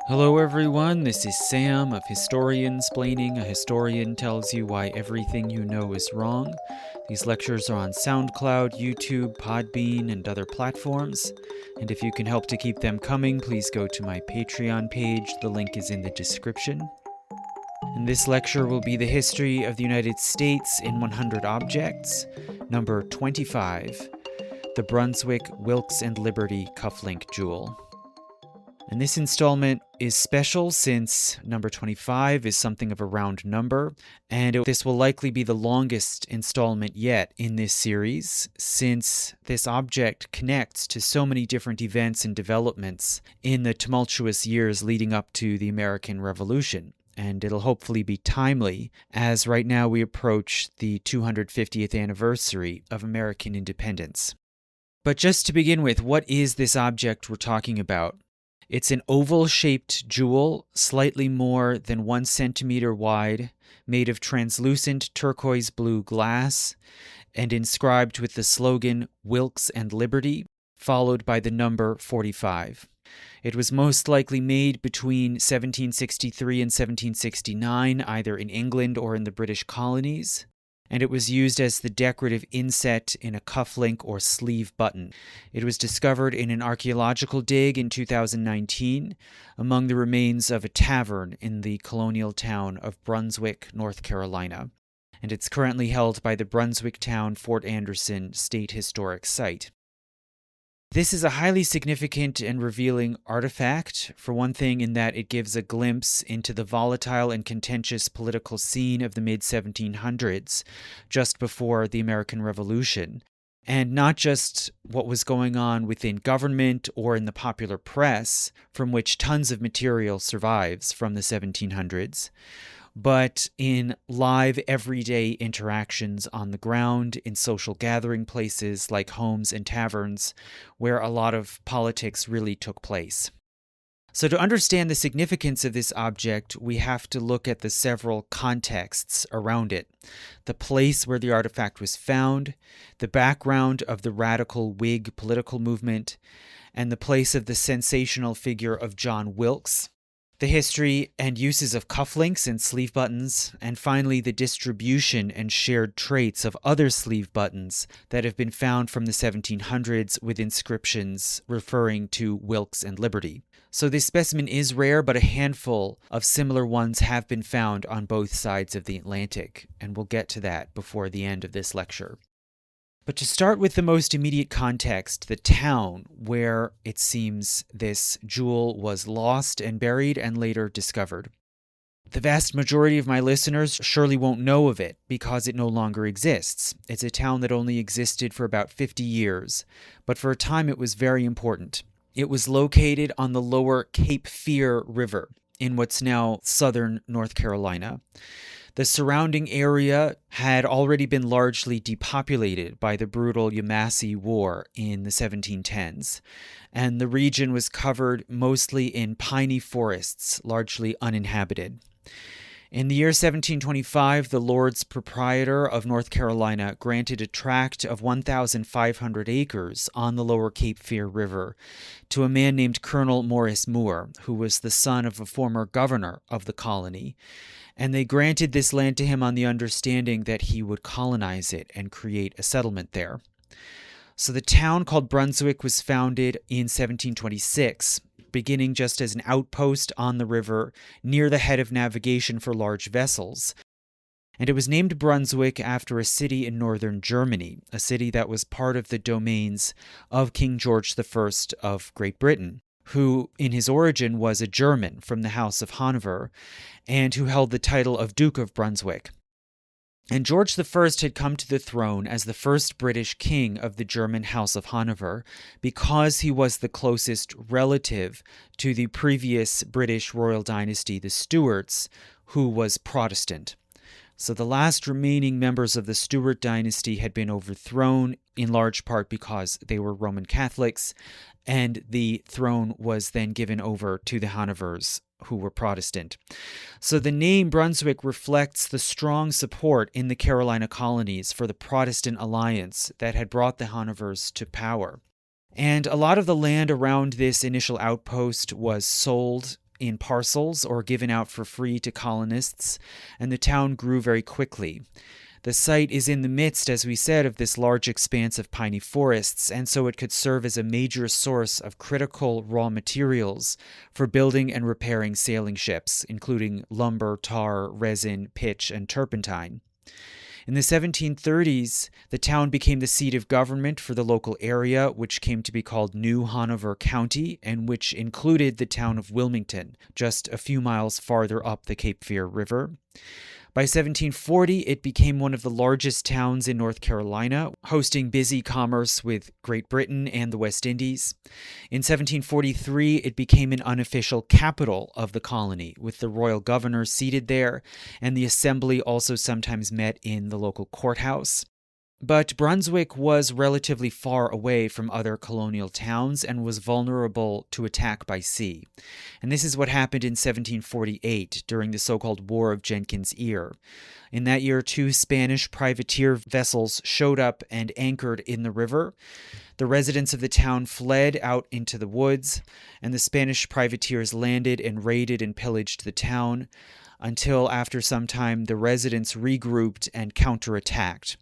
Hello everyone, this is Sam of Historiansplaining. A historian tells you why everything you know is wrong. These lectures are on SoundCloud, YouTube, Podbean, and other platforms. And if you can help to keep them coming, please go to my Patreon page. The link is in the description. And this lecture will be the history of the United States in 100 objects, number 25, the Brunswick, Wilkes and Liberty Cufflink Jewel. And this installment is special since number 25 is something of a round number, and this will likely be the longest installment yet in this series, since this object connects to so many different events and developments in the tumultuous years leading up to the American Revolution. And it'll hopefully be timely, as right now we approach the 250th anniversary of American independence. But just to begin with, what is this object we're talking about? It's an oval-shaped jewel, slightly more than 1 centimeter wide, made of translucent turquoise blue glass, and inscribed with the slogan, Wilkes and Liberty, followed by the number 45. It was most likely made between 1763 and 1769, either in England or in the British colonies, and it was used as the decorative inset in a cufflink or sleeve button. It was discovered in an archaeological dig in 2019 among the remains of a tavern in the colonial town of Brunswick, North Carolina, and it's currently held by the Brunswick Town Fort Anderson State Historic Site. This is a highly significant and revealing artifact, for one thing in that it gives a glimpse into the volatile and contentious political scene of the mid-1700s, just before the American Revolution, and not just what was going on within government or in the popular press, from which tons of material survives from the 1700s, but in live, everyday interactions on the ground, in social gathering places like homes and taverns, where a lot of politics really took place. So to understand the significance of this object, we have to look at the several contexts around it. The place where the artifact was found, the background of the radical Whig political movement, and the place of the sensational figure of John Wilkes, the history and uses of cufflinks and sleeve buttons, and finally the distribution and shared traits of other sleeve buttons that have been found from the 1700s with inscriptions referring to Wilkes and Liberty. So this specimen is rare, but a handful of similar ones have been found on both sides of the Atlantic, and we'll get to that before the end of this lecture. But to start with the most immediate context, the town where it seems this jewel was lost and buried and later discovered. The vast majority of my listeners surely won't know of it because it no longer exists. It's a town that only existed for about 50 years, but for a time it was very important. It was located on the lower Cape Fear River in what's now southern North Carolina. The surrounding area had already been largely depopulated by the brutal Yamasee War in the 1710s, and the region was covered mostly in piney forests, largely uninhabited. In the year 1725, the Lords Proprietor of North Carolina granted a tract of 1,500 acres on the lower Cape Fear River to a man named Colonel Morris Moore, who was the son of a former governor of the colony, and they granted this land to him on the understanding that he would colonize it and create a settlement there. So the town called Brunswick was founded in 1726, beginning just as an outpost on the river near the head of navigation for large vessels. And it was named Brunswick after a city in northern Germany, a city that was part of the domains of King George I of Great Britain, who in his origin was a German from the House of Hanover, and who held the title of Duke of Brunswick. And George I had come to the throne as the first British king of the German House of Hanover because he was the closest relative to the previous British royal dynasty, the Stuarts, who was Protestant. So the last remaining members of the Stuart dynasty had been overthrown, in large part because they were Roman Catholics, and the throne was then given over to the Hanovers, who were Protestant. So the name Brunswick reflects the strong support in the Carolina colonies for the Protestant alliance that had brought the Hanovers to power. And a lot of the land around this initial outpost was sold in parcels or given out for free to colonists, and the town grew very quickly. The site is in the midst, as we said, of this large expanse of piney forests, and so it could serve as a major source of critical raw materials for building and repairing sailing ships, including lumber, tar, resin, pitch, and turpentine. In the 1730s, the town became the seat of government for the local area, which came to be called New Hanover County, and which included the town of Wilmington, just a few miles farther up the Cape Fear River. By 1740, it became one of the largest towns in North Carolina, hosting busy commerce with Great Britain and the West Indies. In 1743, it became an unofficial capital of the colony, with the royal governor seated there, and the assembly also sometimes met in the local courthouse. But Brunswick was relatively far away from other colonial towns and was vulnerable to attack by sea. And this is what happened in 1748 during the so-called War of Jenkins' Ear. In that year, 2 Spanish privateer vessels showed up and anchored in the river. The residents of the town fled out into the woods, and the Spanish privateers landed and raided and pillaged the town, until after some time the residents regrouped and counterattacked.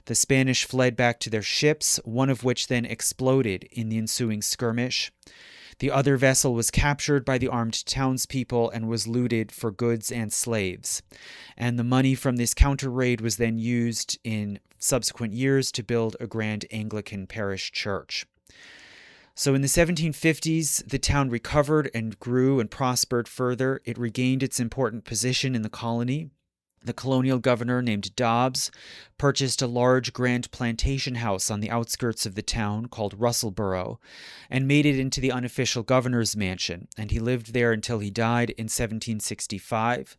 The Spanish fled back to their ships, one of which then exploded in the ensuing skirmish. The other vessel was captured by the armed townspeople and was looted for goods and slaves. And the money from this counter-raid was then used in subsequent years to build a grand Anglican parish church. So in the 1750s, the town recovered and grew and prospered further. It regained its important position in the colony. The colonial governor, named Dobbs, purchased a large grand plantation house on the outskirts of the town called Russellborough and made it into the unofficial governor's mansion, and he lived there until he died in 1765,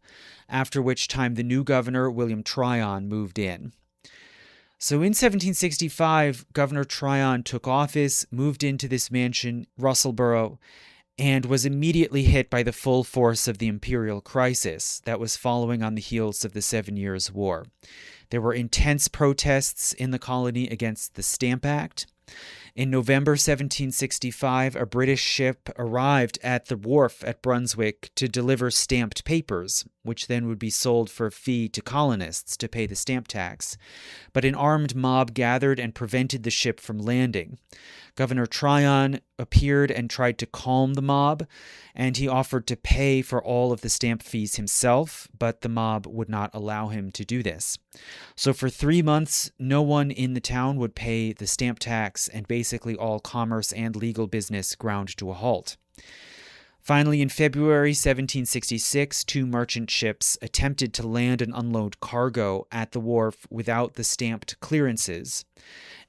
after which time the new governor, William Tryon, moved in. So in 1765, Governor Tryon took office, moved into this mansion, Russellborough, and was immediately hit by the full force of the imperial crisis that was following on the heels of the 7 Years' War. There were intense protests in the colony against the Stamp Act. In November 1765, a British ship arrived at the wharf at Brunswick to deliver stamped papers, which then would be sold for a fee to colonists to pay the stamp tax. But an armed mob gathered and prevented the ship from landing. Governor Tryon appeared and tried to calm the mob, and he offered to pay for all of the stamp fees himself, but the mob would not allow him to do this. So for 3 months, no one in the town would pay the stamp tax, and basically all commerce and legal business ground to a halt. Finally, in February 1766, 2 merchant ships attempted to land and unload cargo at the wharf without the stamped clearances,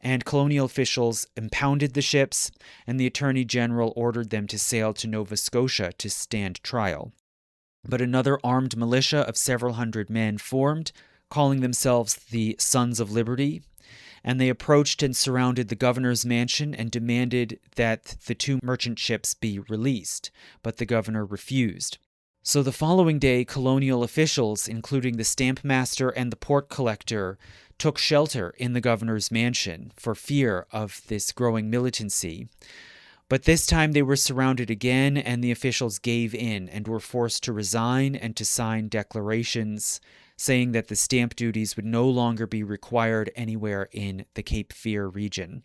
and colonial officials impounded the ships, and the Attorney General ordered them to sail to Nova Scotia to stand trial. But another armed militia of several hundred men formed, calling themselves the Sons of Liberty, and they approached and surrounded the governor's mansion and demanded that the 2 merchant ships be released, but the governor refused. So the following day, colonial officials, including the stamp master and the port collector, took shelter in the governor's mansion for fear of this growing militancy. But this time they were surrounded again, and the officials gave in and were forced to resign and to sign declarations saying that the stamp duties would no longer be required anywhere in the Cape Fear region.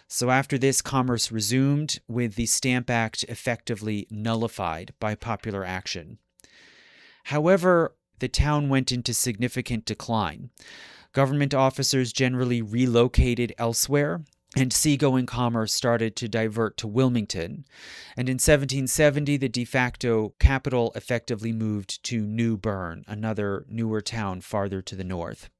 So after this, commerce resumed, with the Stamp Act effectively nullified by popular action. However, the town went into significant decline. Government officers generally relocated elsewhere, and seagoing commerce started to divert to Wilmington. And in 1770, the de facto capital effectively moved to New Bern, another newer town farther to the north.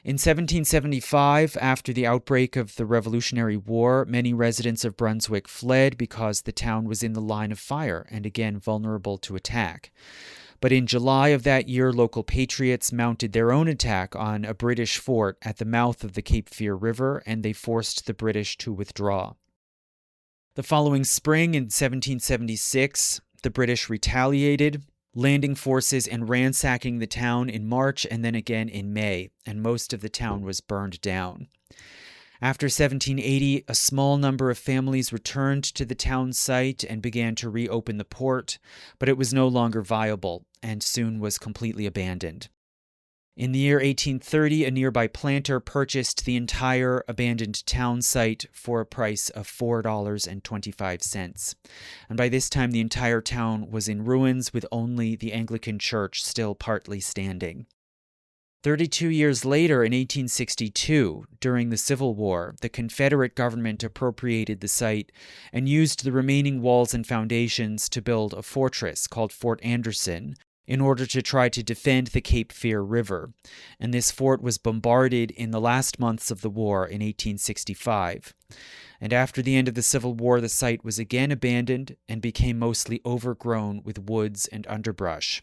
In 1775, after the outbreak of the Revolutionary War, many residents of Brunswick fled because the town was in the line of fire and again vulnerable to attack. But in July of that year, local patriots mounted their own attack on a British fort at the mouth of the Cape Fear River, and they forced the British to withdraw. The following spring, in 1776, the British retaliated, landing forces and ransacking the town in March and then again in May, and most of the town was burned down. After 1780, a small number of families returned to the town site and began to reopen the port, but it was no longer viable and soon was completely abandoned. In the year 1830, a nearby planter purchased the entire abandoned town site for a price of $4.25. And by this time, the entire town was in ruins, with only the Anglican church still partly standing. 32 years later, in 1862, during the Civil War, the Confederate government appropriated the site and used the remaining walls and foundations to build a fortress called Fort Anderson in order to try to defend the Cape Fear River. And this fort was bombarded in the last months of the war in 1865. And after the end of the Civil War, the site was again abandoned and became mostly overgrown with woods and underbrush.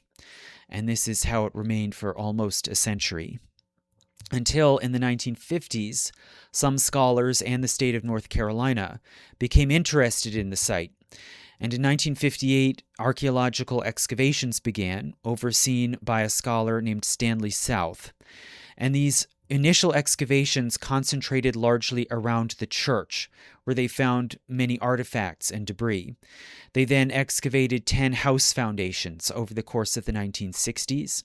And this is how it remained for almost a century. Until in the 1950s, some scholars and the state of North Carolina became interested in the site. And in 1958, archaeological excavations began, overseen by a scholar named Stanley South. And these initial excavations concentrated largely around the church, where they found many artifacts and debris. They then excavated 10 house foundations over the course of the 1960s.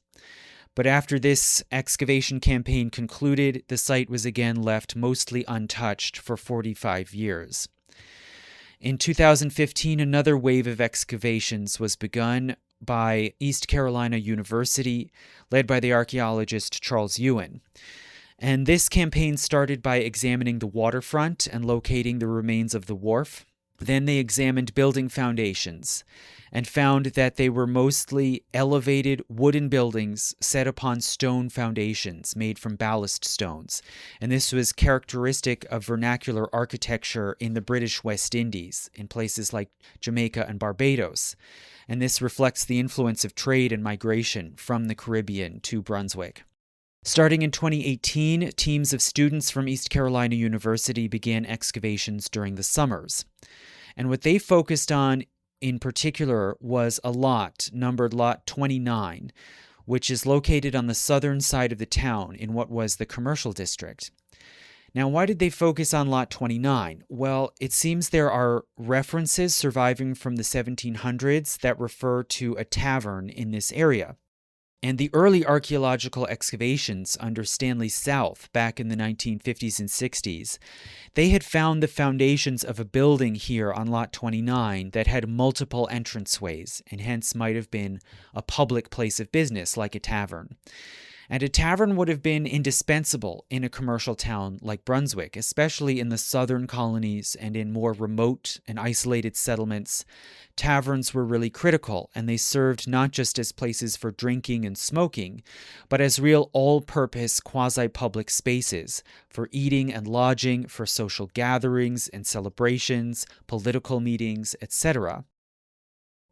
But after this excavation campaign concluded, the site was again left mostly untouched for 45 years. In 2015, another wave of excavations was begun by East Carolina University, led by the archaeologist Charles Ewan. And this campaign started by examining the waterfront and locating the remains of the wharf. Then they examined building foundations and found that they were mostly elevated wooden buildings set upon stone foundations made from ballast stones. And this was characteristic of vernacular architecture in the British West Indies, in places like Jamaica and Barbados. And this reflects the influence of trade and migration from the Caribbean to Brunswick. Starting in 2018, teams of students from East Carolina University began excavations during the summers. And what they focused on in particular was a lot, numbered Lot 29, which is located on the southern side of the town in what was the commercial district. Now, why did they focus on Lot 29? Well, it seems there are references surviving from the 1700s that refer to a tavern in this area. And the early archaeological excavations under Stanley South back in the 1950s and 60s, they had found the foundations of a building here on Lot 29 that had multiple entranceways and hence might have been a public place of business like a tavern. And a tavern would have been indispensable in a commercial town like Brunswick, especially in the southern colonies and in more remote and isolated settlements. Taverns were really critical, and they served not just as places for drinking and smoking, but as real all-purpose quasi-public spaces for eating and lodging, for social gatherings and celebrations, political meetings, etc.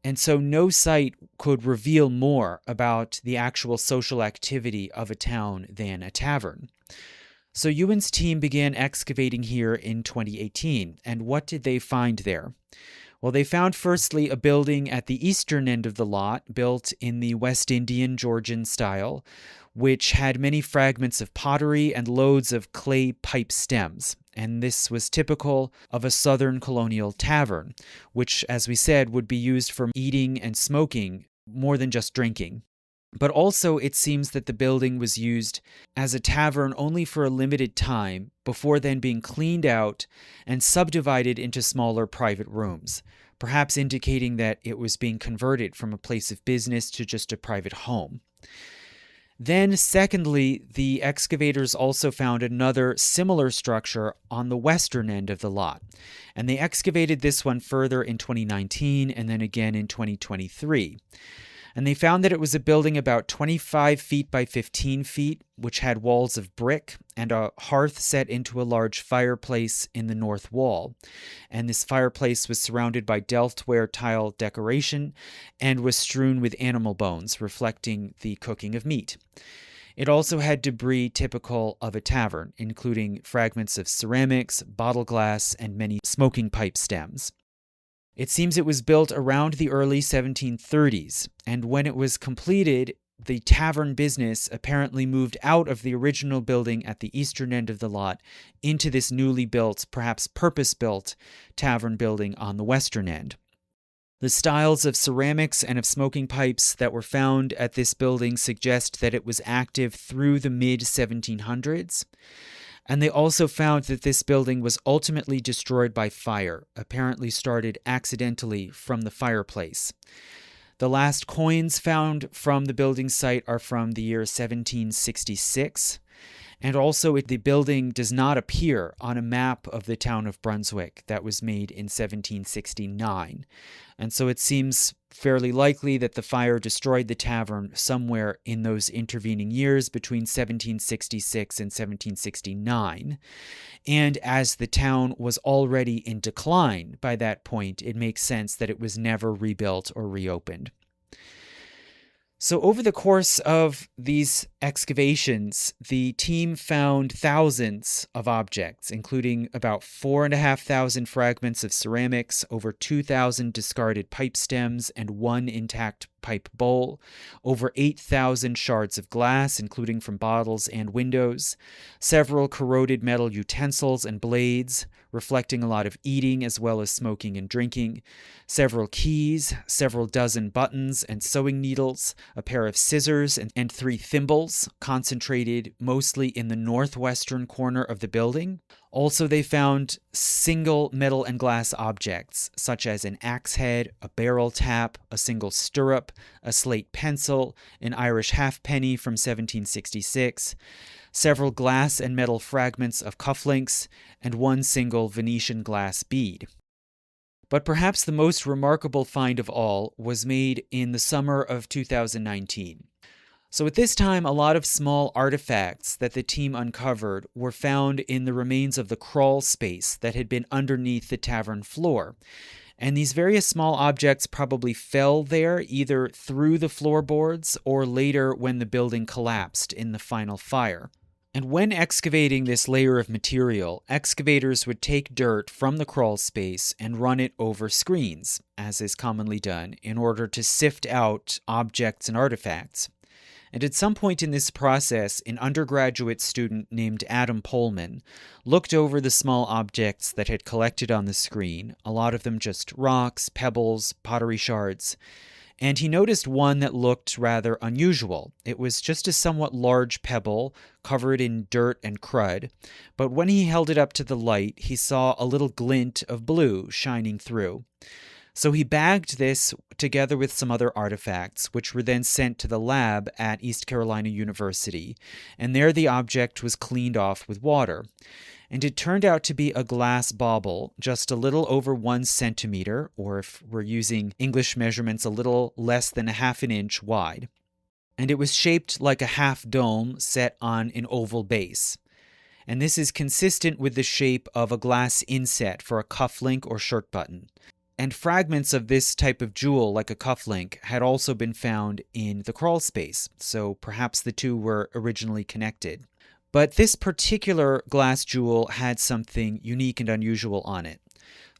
And so no site could reveal more about the actual social activity of a town than a tavern. So Ewan's team began excavating here in 2018, and what did they find there? Well, they found firstly a building at the eastern end of the lot, built in the West Indian Georgian style, which had many fragments of pottery and loads of clay pipe stems. And this was typical of a southern colonial tavern, which, as we said, would be used for eating and smoking more than just drinking. But also, it seems that the building was used as a tavern only for a limited time, before then being cleaned out and subdivided into smaller private rooms, perhaps indicating that it was being converted from a place of business to just a private home. Then, secondly, the excavators also found another similar structure on the western end of the lot, and they excavated this one further in 2019 and then again in 2023. And they found that it was a building about 25 feet by 15 feet, which had walls of brick and a hearth set into a large fireplace in the north wall. And this fireplace was surrounded by Delftware tile decoration and was strewn with animal bones, reflecting the cooking of meat. It also had debris typical of a tavern, including fragments of ceramics, bottle glass, and many smoking pipe stems. It seems it was built around the early 1730s, and when it was completed, the tavern business apparently moved out of the original building at the eastern end of the lot into this newly built, perhaps purpose-built, tavern building on the western end. The styles of ceramics and of smoking pipes that were found at this building suggest that it was active through the mid-1700s. And they also found that this building was ultimately destroyed by fire, apparently started accidentally from the fireplace. The last coins found from the building site are from the year 1766. And also, the building does not appear on a map of the town of Brunswick that was made in 1769. And so it seems fairly likely that the fire destroyed the tavern somewhere in those intervening years between 1766 and 1769. And as the town was already in decline by that point, it makes sense that it was never rebuilt or reopened. So over the course of these excavations, the team found thousands of objects, including about 4,500 fragments of ceramics, over 2,000 discarded pipe stems, and one intact pipe bowl, over 8,000 shards of glass, including from bottles and windows, several corroded metal utensils and blades, reflecting a lot of eating as well as smoking and drinking, several keys, several dozen buttons and sewing needles, a pair of scissors, and 3 thimbles, concentrated mostly in the northwestern corner of the building. Also, they found single metal and glass objects, such as an axe head, a barrel tap, a single stirrup, a slate pencil, an Irish halfpenny from 1766, several glass and metal fragments of cufflinks, and one single Venetian glass bead. But perhaps the most remarkable find of all was made in the summer of 2019. So at this time, a lot of small artifacts that the team uncovered were found in the remains of the crawl space that had been underneath the tavern floor. And these various small objects probably fell there either through the floorboards or later when the building collapsed in the final fire. And when excavating this layer of material, excavators would take dirt from the crawl space and run it over screens, as is commonly done, in order to sift out objects and artifacts. And at some point in this process, an undergraduate student named Adam Pullman looked over the small objects that had collected on the screen, a lot of them just rocks, pebbles, pottery shards, and he noticed one that looked rather unusual. It was just a somewhat large pebble covered in dirt and crud, but when he held it up to the light, he saw a little glint of blue shining through. So he bagged this together with some other artifacts, which were then sent to the lab at East Carolina University, and there the object was cleaned off with water. And it turned out to be a glass bauble, just a little over 1 centimeter, or if we're using English measurements, a little less than a half an inch wide. And it was shaped like a half dome set on an oval base. And this is consistent with the shape of a glass inset for a cufflink or shirt button. And fragments of this type of jewel, like a cufflink, had also been found in the crawl space, so perhaps the two were originally connected. But this particular glass jewel had something unique and unusual on it.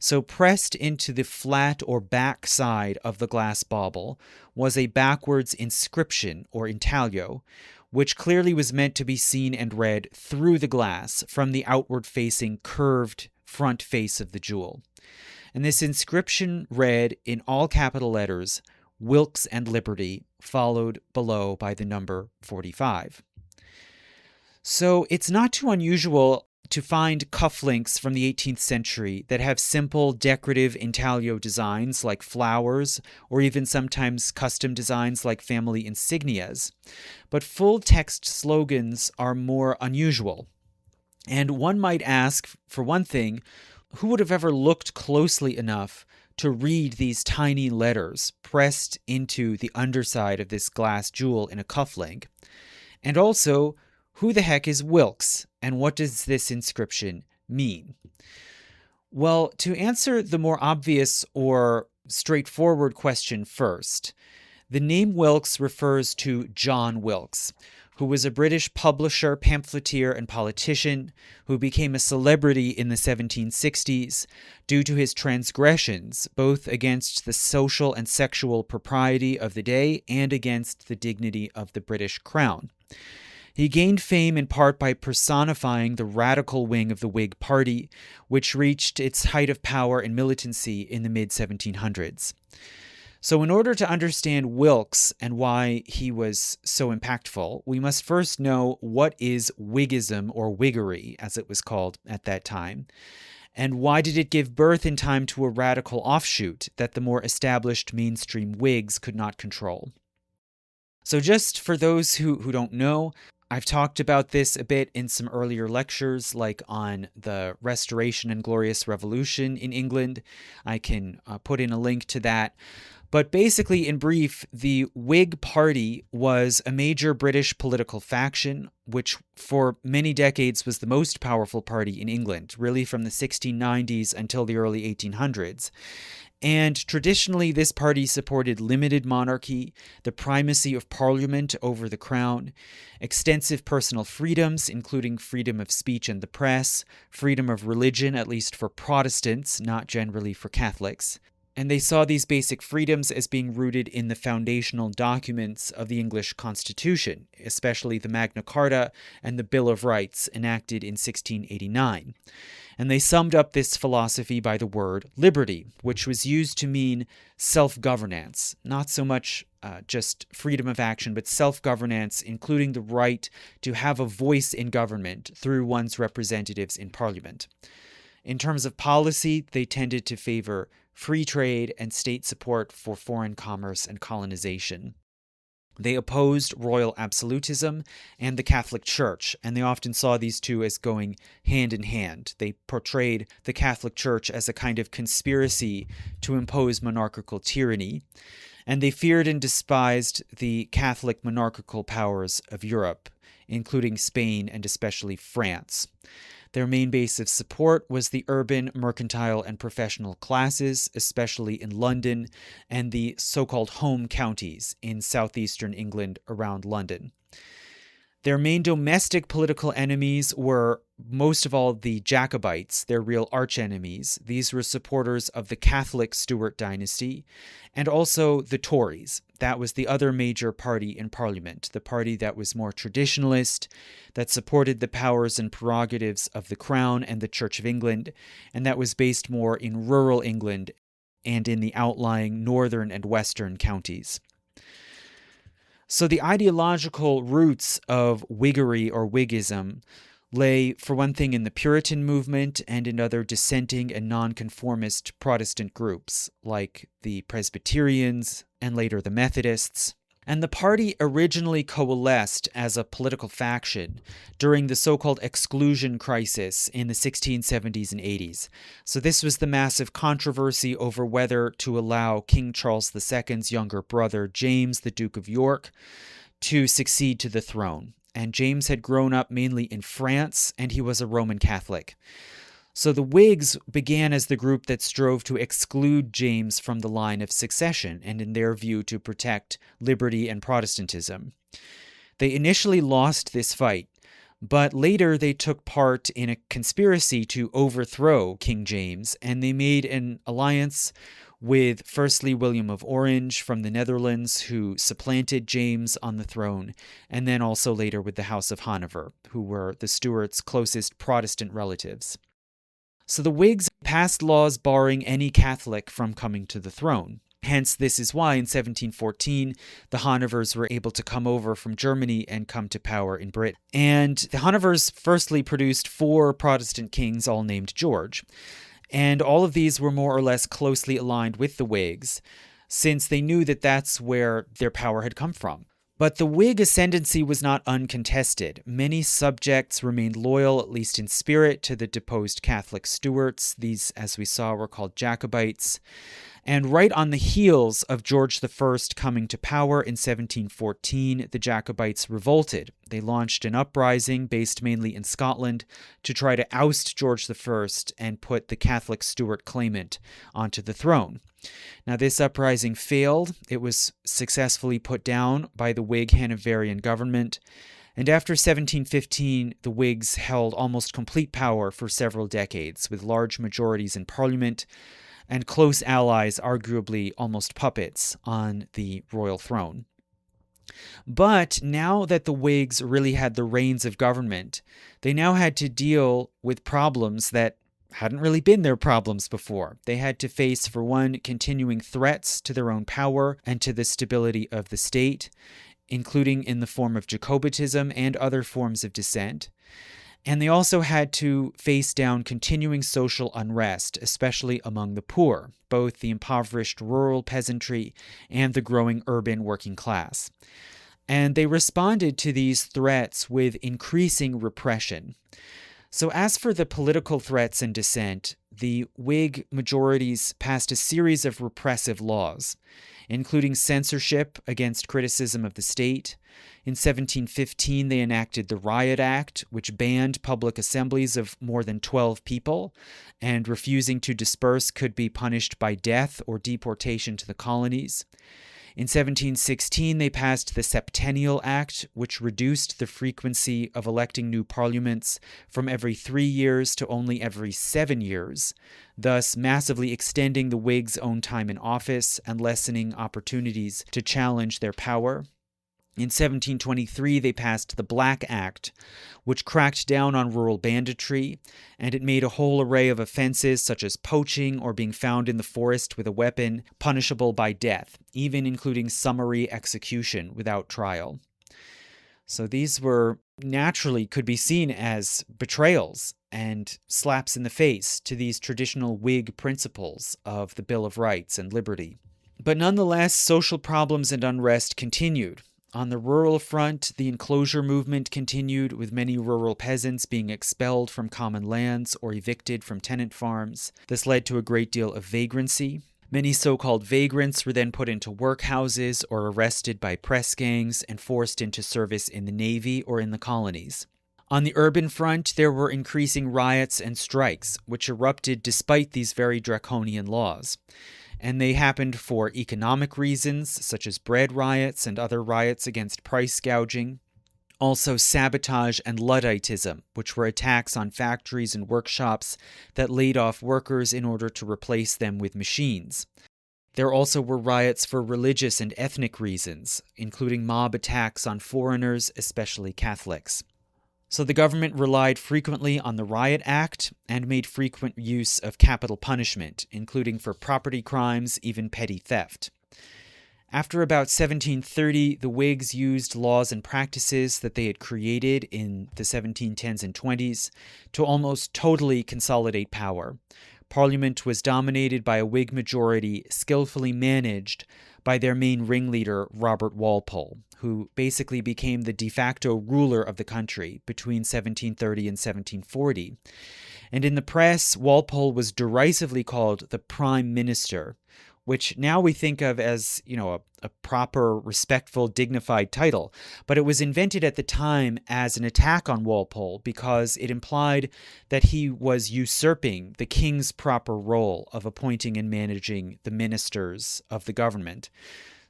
So pressed into the flat or back side of the glass bauble was a backwards inscription, or intaglio, which clearly was meant to be seen and read through the glass from the outward-facing curved front face of the jewel. And this inscription read in all capital letters, Wilkes and Liberty, followed below by the number 45. So it's not too unusual to find cufflinks from the 18th century that have simple decorative intaglio designs like flowers, or even sometimes custom designs like family insignias. But full text slogans are more unusual. And one might ask, for one thing, who would have ever looked closely enough to read these tiny letters pressed into the underside of this glass jewel in a cufflink? And also, who the heck is Wilkes, and what does this inscription mean? Well, to answer the more obvious or straightforward question first, the name Wilkes refers to John Wilkes, who was a British publisher, pamphleteer, and politician who became a celebrity in the 1760s due to his transgressions, both against the social and sexual propriety of the day and against the dignity of the British crown. He gained fame in part by personifying the radical wing of the Whig Party, which reached its height of power and militancy in the mid-1700s. So in order to understand Wilkes and why he was so impactful, we must first know what is Whiggism, or Whiggery, as it was called at that time, and why did it give birth in time to a radical offshoot that the more established mainstream Whigs could not control. So just for those who don't know, I've talked about this a bit in some earlier lectures, like on the Restoration and Glorious Revolution in England. I can put in a link to that. But basically, in brief, the Whig Party was a major British political faction, which for many decades was the most powerful party in England, really from the 1690s until the early 1800s. And traditionally, this party supported limited monarchy, the primacy of Parliament over the crown, extensive personal freedoms, including freedom of speech and the press, freedom of religion, at least for Protestants, not generally for Catholics. And they saw these basic freedoms as being rooted in the foundational documents of the English Constitution, especially the Magna Carta and the Bill of Rights enacted in 1689. And they summed up this philosophy by the word liberty, which was used to mean self-governance, not so much just freedom of action, but self-governance, including the right to have a voice in government through one's representatives in Parliament. In terms of policy, they tended to favor free trade and state support for foreign commerce and colonization. They opposed royal absolutism and the Catholic Church, and they often saw these two as going hand in hand. They portrayed the Catholic Church as a kind of conspiracy to impose monarchical tyranny, and they feared and despised the Catholic monarchical powers of Europe, including Spain and especially France. Their main base of support was the urban, mercantile, and professional classes, especially in London, and the so-called home counties in southeastern England around London. Their main domestic political enemies were, most of all, the Jacobites, their real archenemies. These were supporters of the Catholic Stuart dynasty, and also the Tories. That was the other major party in Parliament, the party that was more traditionalist, that supported the powers and prerogatives of the Crown and the Church of England, and that was based more in rural England and in the outlying northern and western counties. So the ideological roots of Whiggery or Whiggism lay, for one thing, in the Puritan movement and in other dissenting and nonconformist Protestant groups, like the Presbyterians and later the Methodists. And the party originally coalesced as a political faction during the so-called exclusion crisis in the 1670s and 80s. So this was the massive controversy over whether to allow King Charles II's younger brother, James, the Duke of York, to succeed to the throne. And James had grown up mainly in France, and he was a Roman Catholic. So the Whigs began as the group that strove to exclude James from the line of succession, and in their view to protect liberty and Protestantism. They initially lost this fight, but later they took part in a conspiracy to overthrow King James, and they made an alliance with firstly William of Orange from the Netherlands, who supplanted James on the throne, and then also later with the House of Hanover, who were the Stuarts' closest Protestant relatives. So the Whigs passed laws barring any Catholic from coming to the throne. Hence, this is why in 1714, the Hanovers were able to come over from Germany and come to power in Britain. And the Hanovers firstly produced 4 Protestant kings, all named George. And all of these were more or less closely aligned with the Whigs, since they knew that that's where their power had come from. But the Whig ascendancy was not uncontested. Many subjects remained loyal, at least in spirit, to the deposed Catholic Stuarts. These, as we saw, were called Jacobites. And right on the heels of George I coming to power in 1714, the Jacobites revolted. They launched an uprising based mainly in Scotland to try to oust George I and put the Catholic Stuart claimant onto the throne. Now, this uprising failed. It was successfully put down by the Whig Hanoverian government, And after 1715, the Whigs held almost complete power for several decades, with large majorities in Parliament and close allies, arguably almost puppets, on the royal throne. But now that the Whigs really had the reins of government, they now had to deal with problems that hadn't really been their problems before. They had to face, for one, continuing threats to their own power and to the stability of the state, including in the form of Jacobitism and other forms of dissent. And they also had to face down continuing social unrest, especially among the poor, both the impoverished rural peasantry and the growing urban working class. And they responded to these threats with increasing repression. So as for the political threats and dissent, the Whig majorities passed a series of repressive laws, including censorship against criticism of the state. In 1715, they enacted the Riot Act, which banned public assemblies of more than 12 people, and refusing to disperse could be punished by death or deportation to the colonies. In 1716, they passed the Septennial Act, which reduced the frequency of electing new parliaments from every 3 years to only every 7 years, thus massively extending the Whigs' own time in office and lessening opportunities to challenge their power. In 1723, they passed the Black Act, which cracked down on rural banditry, and it made a whole array of offenses such as poaching or being found in the forest with a weapon punishable by death, even including summary execution without trial. So these were naturally could be seen as betrayals and slaps in the face to these traditional Whig principles of the Bill of Rights and Liberty. But nonetheless, social problems and unrest continued. On the rural front, the enclosure movement continued, with many rural peasants being expelled from common lands or evicted from tenant farms. This led to a great deal of vagrancy. Many so-called vagrants were then put into workhouses or arrested by press gangs and forced into service in the Navy or in the colonies. On the urban front, there were increasing riots and strikes, which erupted despite these very draconian laws. And they happened for economic reasons, such as bread riots and other riots against price gouging. Also sabotage and Ludditism, which were attacks on factories and workshops that laid off workers in order to replace them with machines. There also were riots for religious and ethnic reasons, including mob attacks on foreigners, especially Catholics. So the government relied frequently on the Riot Act and made frequent use of capital punishment, including for property crimes, even petty theft. After about 1730, the Whigs used laws and practices that they had created in the 1710s and 20s to almost totally consolidate power. Parliament was dominated by a Whig majority skillfully managed by their main ringleader, Robert Walpole, who basically became the de facto ruler of the country between 1730 and 1740. And in the press, Walpole was derisively called the Prime Minister, which now we think of as, a proper, respectful, dignified title. But it was invented at the time as an attack on Walpole because it implied that he was usurping the king's proper role of appointing and managing the ministers of the government.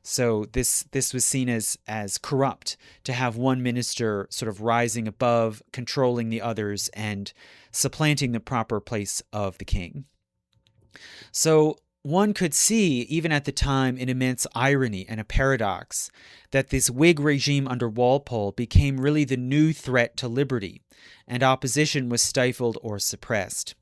So this was seen as corrupt, to have one minister sort of rising above, controlling the others, and supplanting the proper place of the king. So one could see, even at the time, an immense irony and a paradox that this Whig regime under Walpole became really the new threat to liberty, and opposition was stifled or suppressed.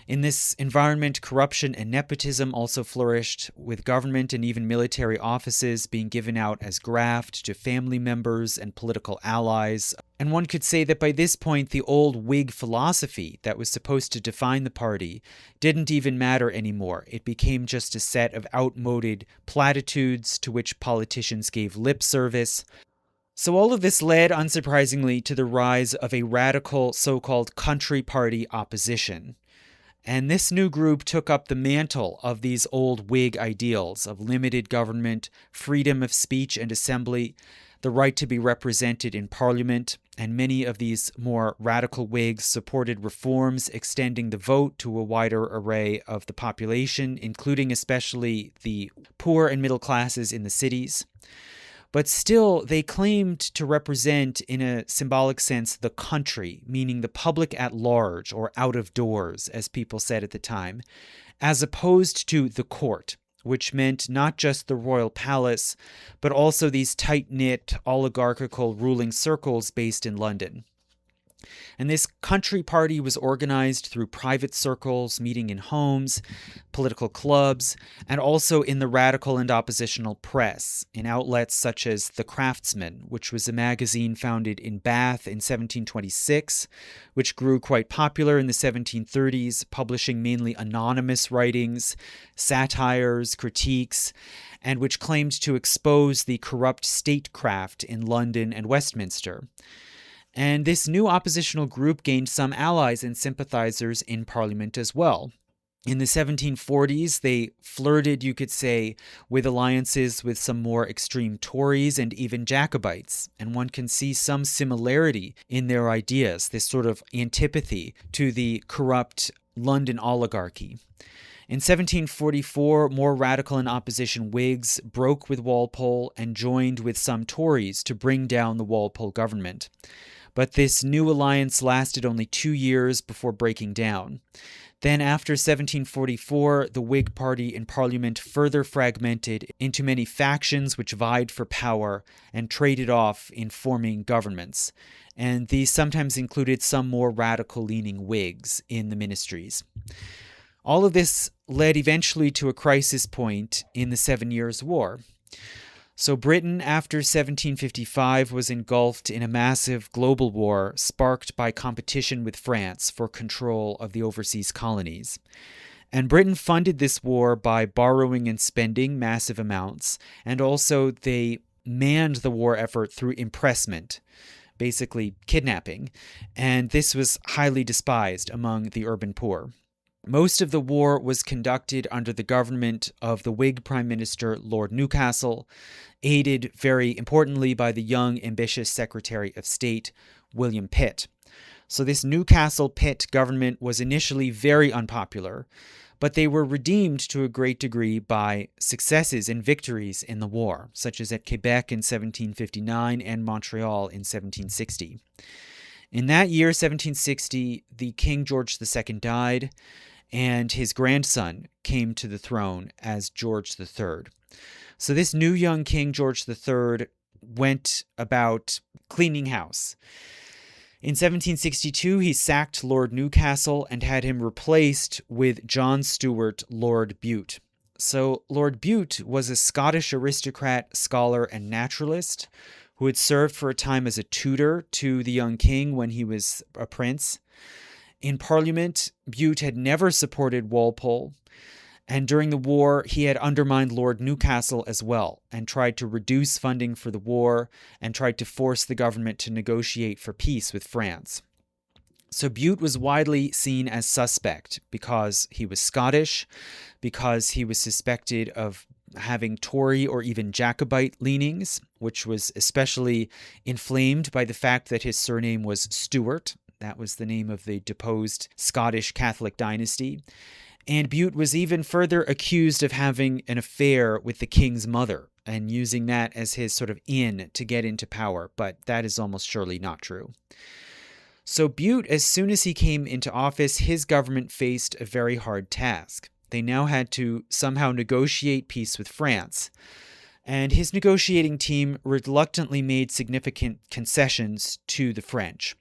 In this environment, corruption and nepotism also flourished, with government and even military offices being given out as graft to family members and political allies. And one could say that by this point, the old Whig philosophy that was supposed to define the party didn't even matter anymore. It became just a set of outmoded platitudes to which politicians gave lip service. So all of this led, unsurprisingly, to the rise of a radical so-called country party opposition. And this new group took up the mantle of these old Whig ideals of limited government, freedom of speech and assembly, the right to be represented in Parliament, and many of these more radical Whigs supported reforms extending the vote to a wider array of the population, including especially the poor and middle classes in the cities. But still, they claimed to represent, in a symbolic sense, the country, meaning the public at large, or out of doors, as people said at the time, as opposed to the court, which meant not just the royal palace, but also these tight-knit oligarchical ruling circles based in London. And this country party was organized through private circles, meeting in homes, political clubs, and also in the radical and oppositional press, in outlets such as The Craftsman, which was a magazine founded in Bath in 1726, which grew quite popular in the 1730s, publishing mainly anonymous writings, satires, critiques, and which claimed to expose the corrupt statecraft in London and Westminster. And this new oppositional group gained some allies and sympathizers in Parliament as well. In the 1740s, they flirted, you could say, with alliances with some more extreme Tories and even Jacobites. And one can see some similarity in their ideas, this sort of antipathy to the corrupt London oligarchy. In 1744, more radical and opposition Whigs broke with Walpole and joined with some Tories to bring down the Walpole government. But this new alliance lasted only 2 years before breaking down. Then after 1744, the Whig party in Parliament further fragmented into many factions which vied for power and traded off in forming governments. And these sometimes included some more radical-leaning Whigs in the ministries. All of this led eventually to a crisis point in the 7 Years' War. So Britain, after 1755, was engulfed in a massive global war sparked by competition with France for control of the overseas colonies. And Britain funded this war by borrowing and spending massive amounts, and also they manned the war effort through impressment, basically kidnapping, and this was highly despised among the urban poor. Most of the war was conducted under the government of the Whig Prime Minister Lord Newcastle, aided very importantly by the young, ambitious Secretary of State, William Pitt. So this Newcastle-Pitt government was initially very unpopular, but they were redeemed to a great degree by successes and victories in the war, such as at Quebec in 1759 and Montreal in 1760. In that year, 1760, the King George II died, and his grandson came to the throne as George III. So this new young King George III went about cleaning house. In 1762, he sacked Lord Newcastle and had him replaced with John Stuart, Lord Bute. So Lord Bute was a Scottish aristocrat, scholar, and naturalist who had served for a time as a tutor to the young king when he was a prince. In Parliament, Bute had never supported Walpole, and during the war, he had undermined Lord Newcastle as well, and tried to reduce funding for the war, and tried to force the government to negotiate for peace with France. So Bute was widely seen as suspect because he was Scottish, because he was suspected of having Tory or even Jacobite leanings, which was especially inflamed by the fact that his surname was Stuart. That was the name of the deposed Scottish Catholic dynasty. And Bute was even further accused of having an affair with the king's mother and using that as his sort of in to get into power, but that is almost surely not true. So Bute, as soon as he came into office, his government faced a very hard task. They now had to somehow negotiate peace with France. And his negotiating team reluctantly made significant concessions to the French.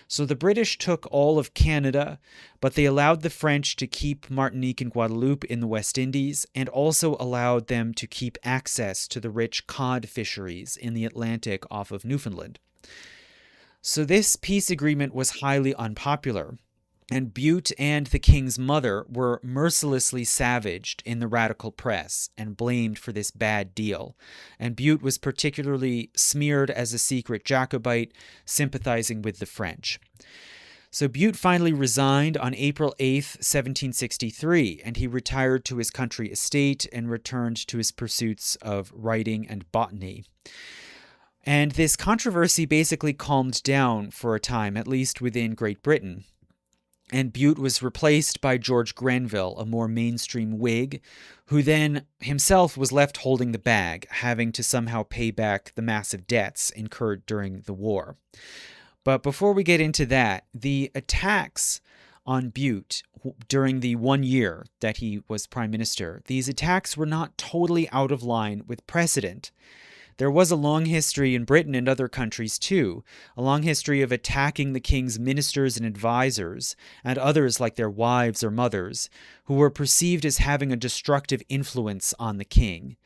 So the British took all of Canada, but they allowed the French to keep Martinique and Guadeloupe in the West Indies, and also allowed them to keep access to the rich cod fisheries in the Atlantic off of Newfoundland. So this peace agreement was highly unpopular, and Bute and the king's mother were mercilessly savaged in the radical press and blamed for this bad deal. And Bute was particularly smeared as a secret Jacobite sympathizing with the French. So Bute finally resigned on April 8th, 1763, and he retired to his country estate and returned to his pursuits of writing and botany. And this controversy basically calmed down for a time, at least within Great Britain. and Bute was replaced by George Grenville, a more mainstream Whig, who then himself was left holding the bag, having to somehow pay back the massive debts incurred during the war. But before we get into that, the attacks on Bute during the 1 year that he was prime minister, these attacks were not totally out of line with precedent. There was a long history in Britain and other countries too, a long history of attacking the king's ministers and advisors, and others like their wives or mothers, who were perceived as having a destructive influence on the king,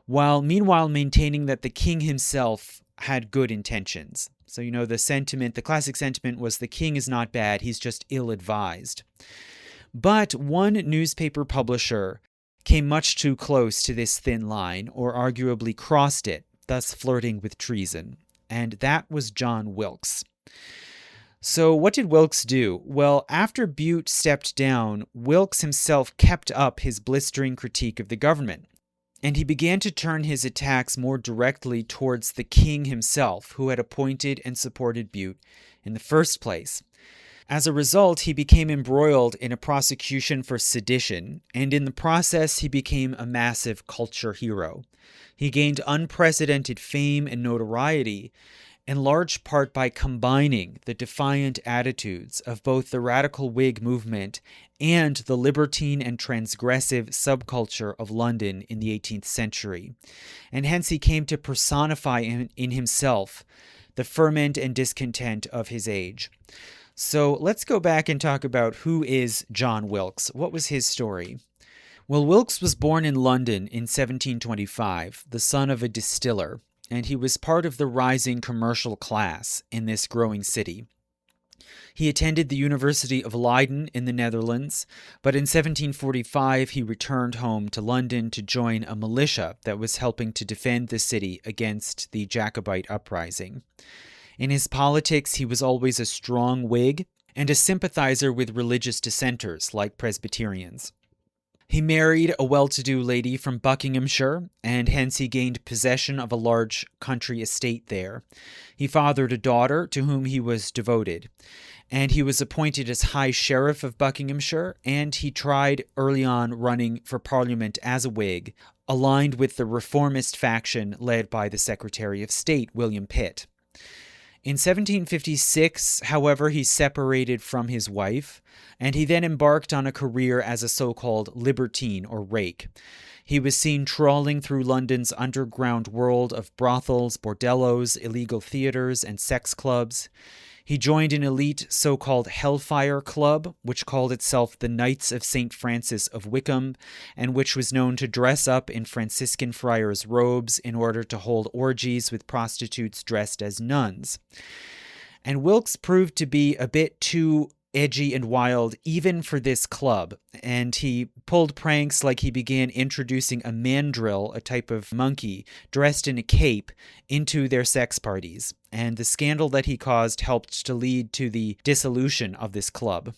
while meanwhile maintaining that the king himself had good intentions. So, the classic sentiment was the king is not bad, he's just ill-advised. But one newspaper publisher came much too close to this thin line, or arguably crossed it, thus flirting with treason, and that was John Wilkes. So what did Wilkes do? Well, after Bute stepped down, Wilkes himself kept up his blistering critique of the government, and he began to turn his attacks more directly towards the king himself, who had appointed and supported Bute in the first place. As a result, he became embroiled in a prosecution for sedition, and in the process, he became a massive culture hero. He gained unprecedented fame and notoriety, in large part by combining the defiant attitudes of both the radical Whig movement and the libertine and transgressive subculture of London in the 18th century. And hence he came to personify in himself the ferment and discontent of his age. So let's go back and talk about who is John Wilkes. What was his story? Well, Wilkes was born in London in 1725, the son of a distiller, and he was part of the rising commercial class in this growing city. He attended the University of Leiden in the Netherlands, but in 1745 he returned home to London to join a militia that was helping to defend the city against the Jacobite uprising. In his politics, he was always a strong Whig and a sympathizer with religious dissenters like Presbyterians. He married a well-to-do lady from Buckinghamshire, and hence he gained possession of a large country estate there. He fathered a daughter to whom he was devoted, and he was appointed as High Sheriff of Buckinghamshire, and he tried early on running for Parliament as a Whig, aligned with the reformist faction led by the Secretary of State, William Pitt. In 1756, however, he separated from his wife, and he then embarked on a career as a so-called libertine or rake. He was seen trawling through London's underground world of brothels, bordellos, illegal theaters, and sex clubs. He joined an elite so-called Hellfire Club, which called itself the Knights of St. Francis of Wickham, and which was known to dress up in Franciscan friars' robes in order to hold orgies with prostitutes dressed as nuns. And Wilkes proved to be a bit too edgy and wild even for this club, and he pulled pranks like he began introducing a mandrill, a type of monkey, dressed in a cape, into their sex parties, and the scandal that he caused helped to lead to the dissolution of this club.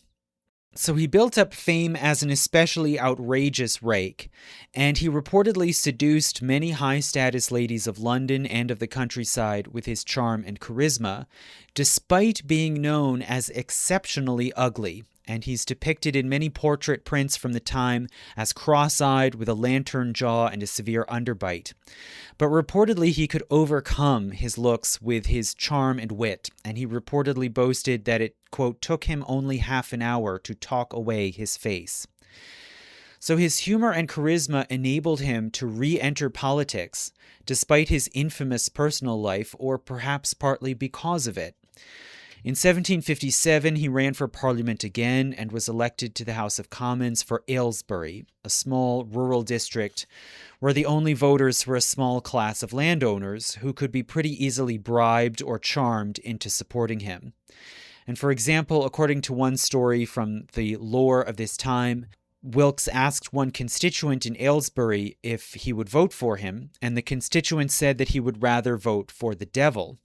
So he built up fame as an especially outrageous rake, and he reportedly seduced many high-status ladies of London and of the countryside with his charm and charisma, despite being known as exceptionally ugly, and he's depicted in many portrait prints from the time as cross-eyed with a lantern jaw and a severe underbite. But reportedly he could overcome his looks with his charm and wit, and he reportedly boasted that it, quote, took him only half an hour to talk away his face. So his humor and charisma enabled him to re-enter politics, despite his infamous personal life, or perhaps partly because of it. In 1757, he ran for Parliament again and was elected to the House of Commons for Aylesbury, a small rural district where the only voters were a small class of landowners who could be pretty easily bribed or charmed into supporting him. And for example, according to one story from the lore of this time, Wilkes asked one constituent in Aylesbury if he would vote for him, and the constituent said that he would rather vote for the devil,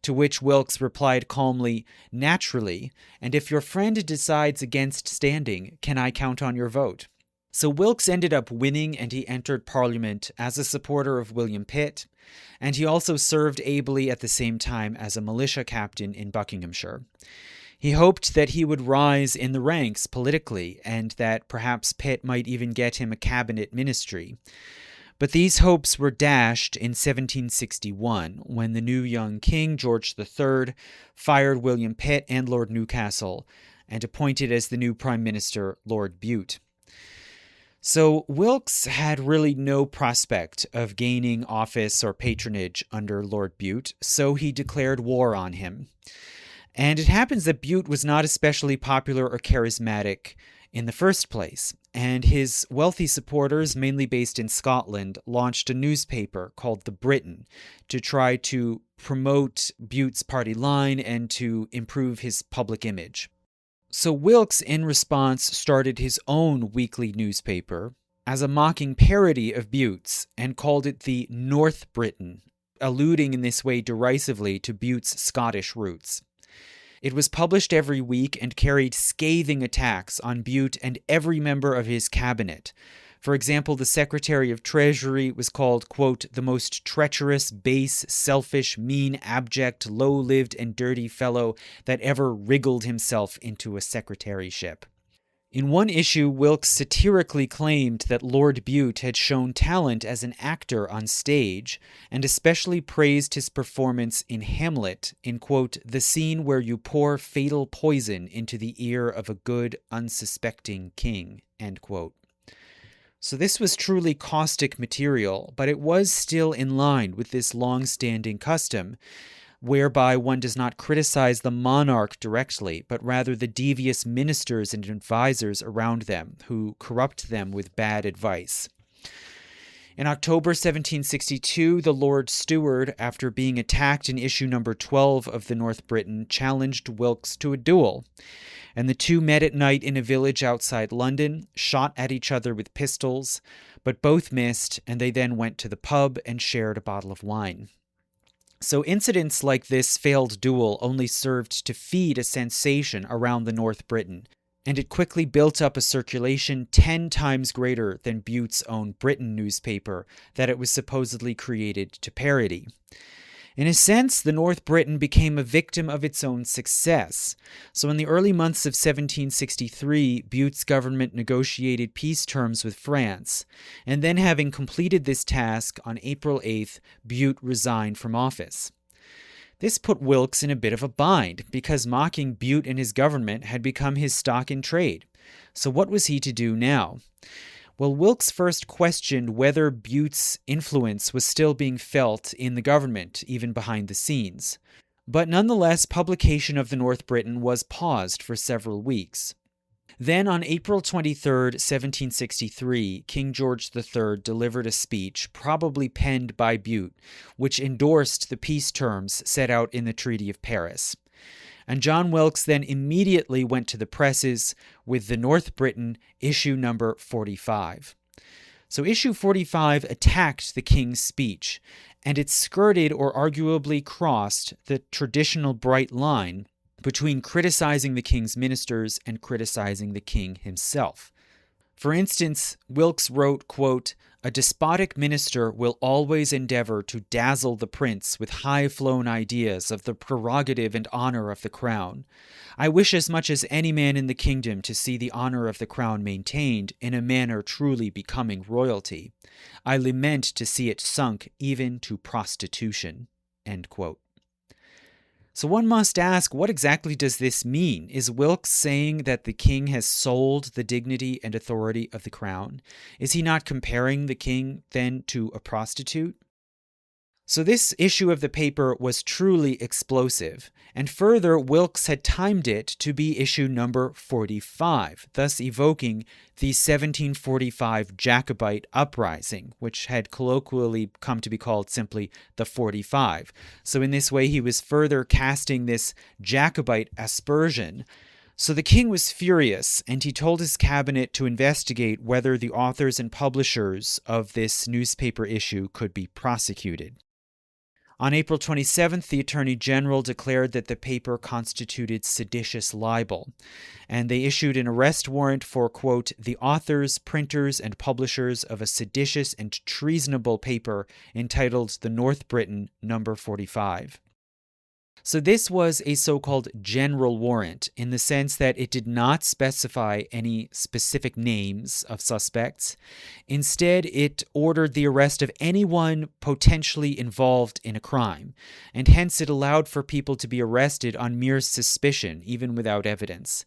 to which Wilkes replied calmly, "Naturally, and if your friend decides against standing, can I count on your vote?" So Wilkes ended up winning, and he entered Parliament as a supporter of William Pitt, and he also served ably at the same time as a militia captain in Buckinghamshire. He hoped that he would rise in the ranks politically and that perhaps Pitt might even get him a cabinet ministry. But these hopes were dashed in 1761 when the new young king, George III, fired William Pitt and Lord Newcastle and appointed as the new prime minister Lord Bute. So Wilkes had really no prospect of gaining office or patronage under Lord Bute, so he declared war on him. And it happens that Bute was not especially popular or charismatic in the first place, and his wealthy supporters, mainly based in Scotland, launched a newspaper called The Briton to try to promote Bute's party line and to improve his public image. So Wilkes, in response, started his own weekly newspaper as a mocking parody of Bute's and called it the North Briton, alluding in this way derisively to Bute's Scottish roots. It was published every week and carried scathing attacks on Bute and every member of his cabinet. For example, the Secretary of Treasury was called, quote, the most treacherous, base, selfish, mean, abject, low-lived, and dirty fellow that ever wriggled himself into a secretaryship. In one issue, Wilkes satirically claimed that Lord Bute had shown talent as an actor on stage, and especially praised his performance in Hamlet in, quote, the scene where you pour fatal poison into the ear of a good, unsuspecting king, end quote. So this was truly caustic material, but it was still in line with this long-standing custom, whereby one does not criticize the monarch directly, but rather the devious ministers and advisors around them who corrupt them with bad advice. In October 1762, the Lord Steward, after being attacked in issue number 12 of the North Briton, challenged Wilkes to a duel, and the two met at night in a village outside London, shot at each other with pistols, but both missed, and they then went to the pub and shared a bottle of wine. So incidents like this failed duel only served to feed a sensation around the North Briton, and it quickly built up a circulation 10 times greater than Bute's own Briton newspaper that it was supposedly created to parody. In a sense, the North Briton became a victim of its own success. So in the early months of 1763, Bute's government negotiated peace terms with France, and then having completed this task on April 8th, Bute resigned from office. This put Wilkes in a bit of a bind, because mocking Bute and his government had become his stock in trade. So what was he to do now? Well, Wilkes first questioned whether Bute's influence was still being felt in the government, even behind the scenes. But nonetheless, publication of the North Briton was paused for several weeks. Then on April 23, 1763, King George III delivered a speech, probably penned by Bute, which endorsed the peace terms set out in the Treaty of Paris. And John Wilkes then immediately went to the presses with the North Briton issue number 45. So issue 45 attacked the king's speech, and it skirted or arguably crossed the traditional bright line between criticizing the king's ministers and criticizing the king himself. For instance, Wilkes wrote, quote, a despotic minister will always endeavor to dazzle the prince with high-flown ideas of the prerogative and honor of the crown. I wish as much as any man in the kingdom to see the honor of the crown maintained in a manner truly becoming royalty. I lament to see it sunk even to prostitution. End quote. So one must ask, what exactly does this mean? Is Wilkes saying that the king has sold the dignity and authority of the crown? Is he not comparing the king then to a prostitute? So this issue of the paper was truly explosive, and further, Wilkes had timed it to be issue number 45, thus evoking the 1745 Jacobite uprising, which had colloquially come to be called simply the 45. So in this way, he was further casting this Jacobite aspersion. So the king was furious, and he told his cabinet to investigate whether the authors and publishers of this newspaper issue could be prosecuted. On April 27th, the Attorney General declared that the paper constituted seditious libel, and they issued an arrest warrant for, quote, the authors, printers, and publishers of a seditious and treasonable paper entitled The North Briton, number 45. So this was a so-called general warrant in the sense that it did not specify any specific names of suspects. Instead, it ordered the arrest of anyone potentially involved in a crime, and hence it allowed for people to be arrested on mere suspicion, even without evidence.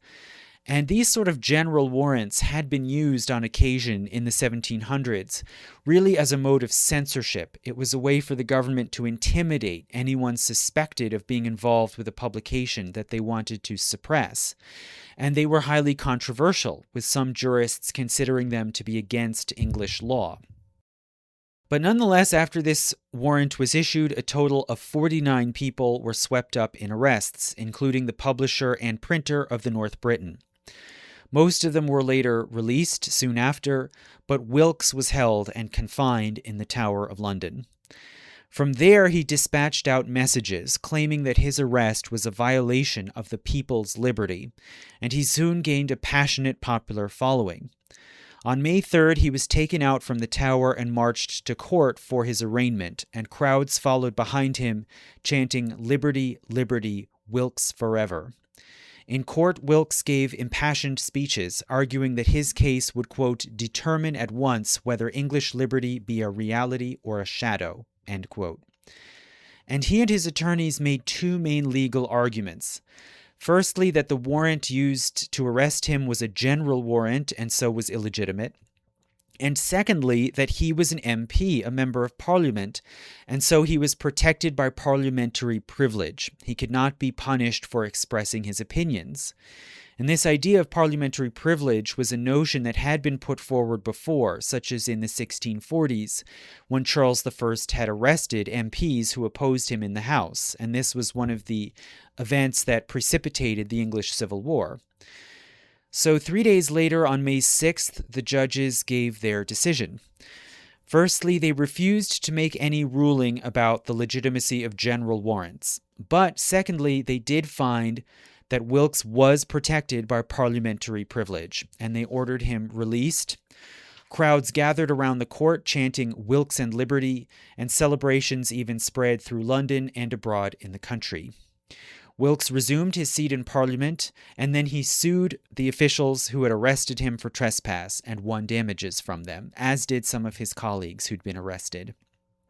And these sort of general warrants had been used on occasion in the 1700s, really as a mode of censorship. It was a way for the government to intimidate anyone suspected of being involved with a publication that they wanted to suppress. And they were highly controversial, with some jurists considering them to be against English law. But nonetheless, after this warrant was issued, a total of 49 people were swept up in arrests, including the publisher and printer of the North Briton. Most of them were later released soon after, but Wilkes was held and confined in the Tower of London. From there, he dispatched out messages claiming that his arrest was a violation of the people's liberty, and he soon gained a passionate popular following. On May 3rd, he was taken out from the Tower and marched to court for his arraignment, and crowds followed behind him, chanting, "Liberty, liberty, Wilkes forever." In court, Wilkes gave impassioned speeches, arguing that his case would, quote, determine at once whether English liberty be a reality or a shadow, end quote. And he and his attorneys made two main legal arguments. Firstly, that the warrant used to arrest him was a general warrant and so was illegitimate. And secondly, that he was an MP, a member of Parliament, and so he was protected by parliamentary privilege. He could not be punished for expressing his opinions. And this idea of parliamentary privilege was a notion that had been put forward before, such as in the 1640s, when Charles I had arrested MPs who opposed him in the House, and this was one of the events that precipitated the English Civil War. So 3 days later, on May 6th, the judges gave their decision. Firstly, they refused to make any ruling about the legitimacy of general warrants. But secondly, they did find that Wilkes was protected by parliamentary privilege, and they ordered him released. Crowds gathered around the court chanting "Wilkes and Liberty," and celebrations even spread through London and abroad in the country. Wilkes resumed his seat in Parliament, and then he sued the officials who had arrested him for trespass and won damages from them, as did some of his colleagues who'd been arrested.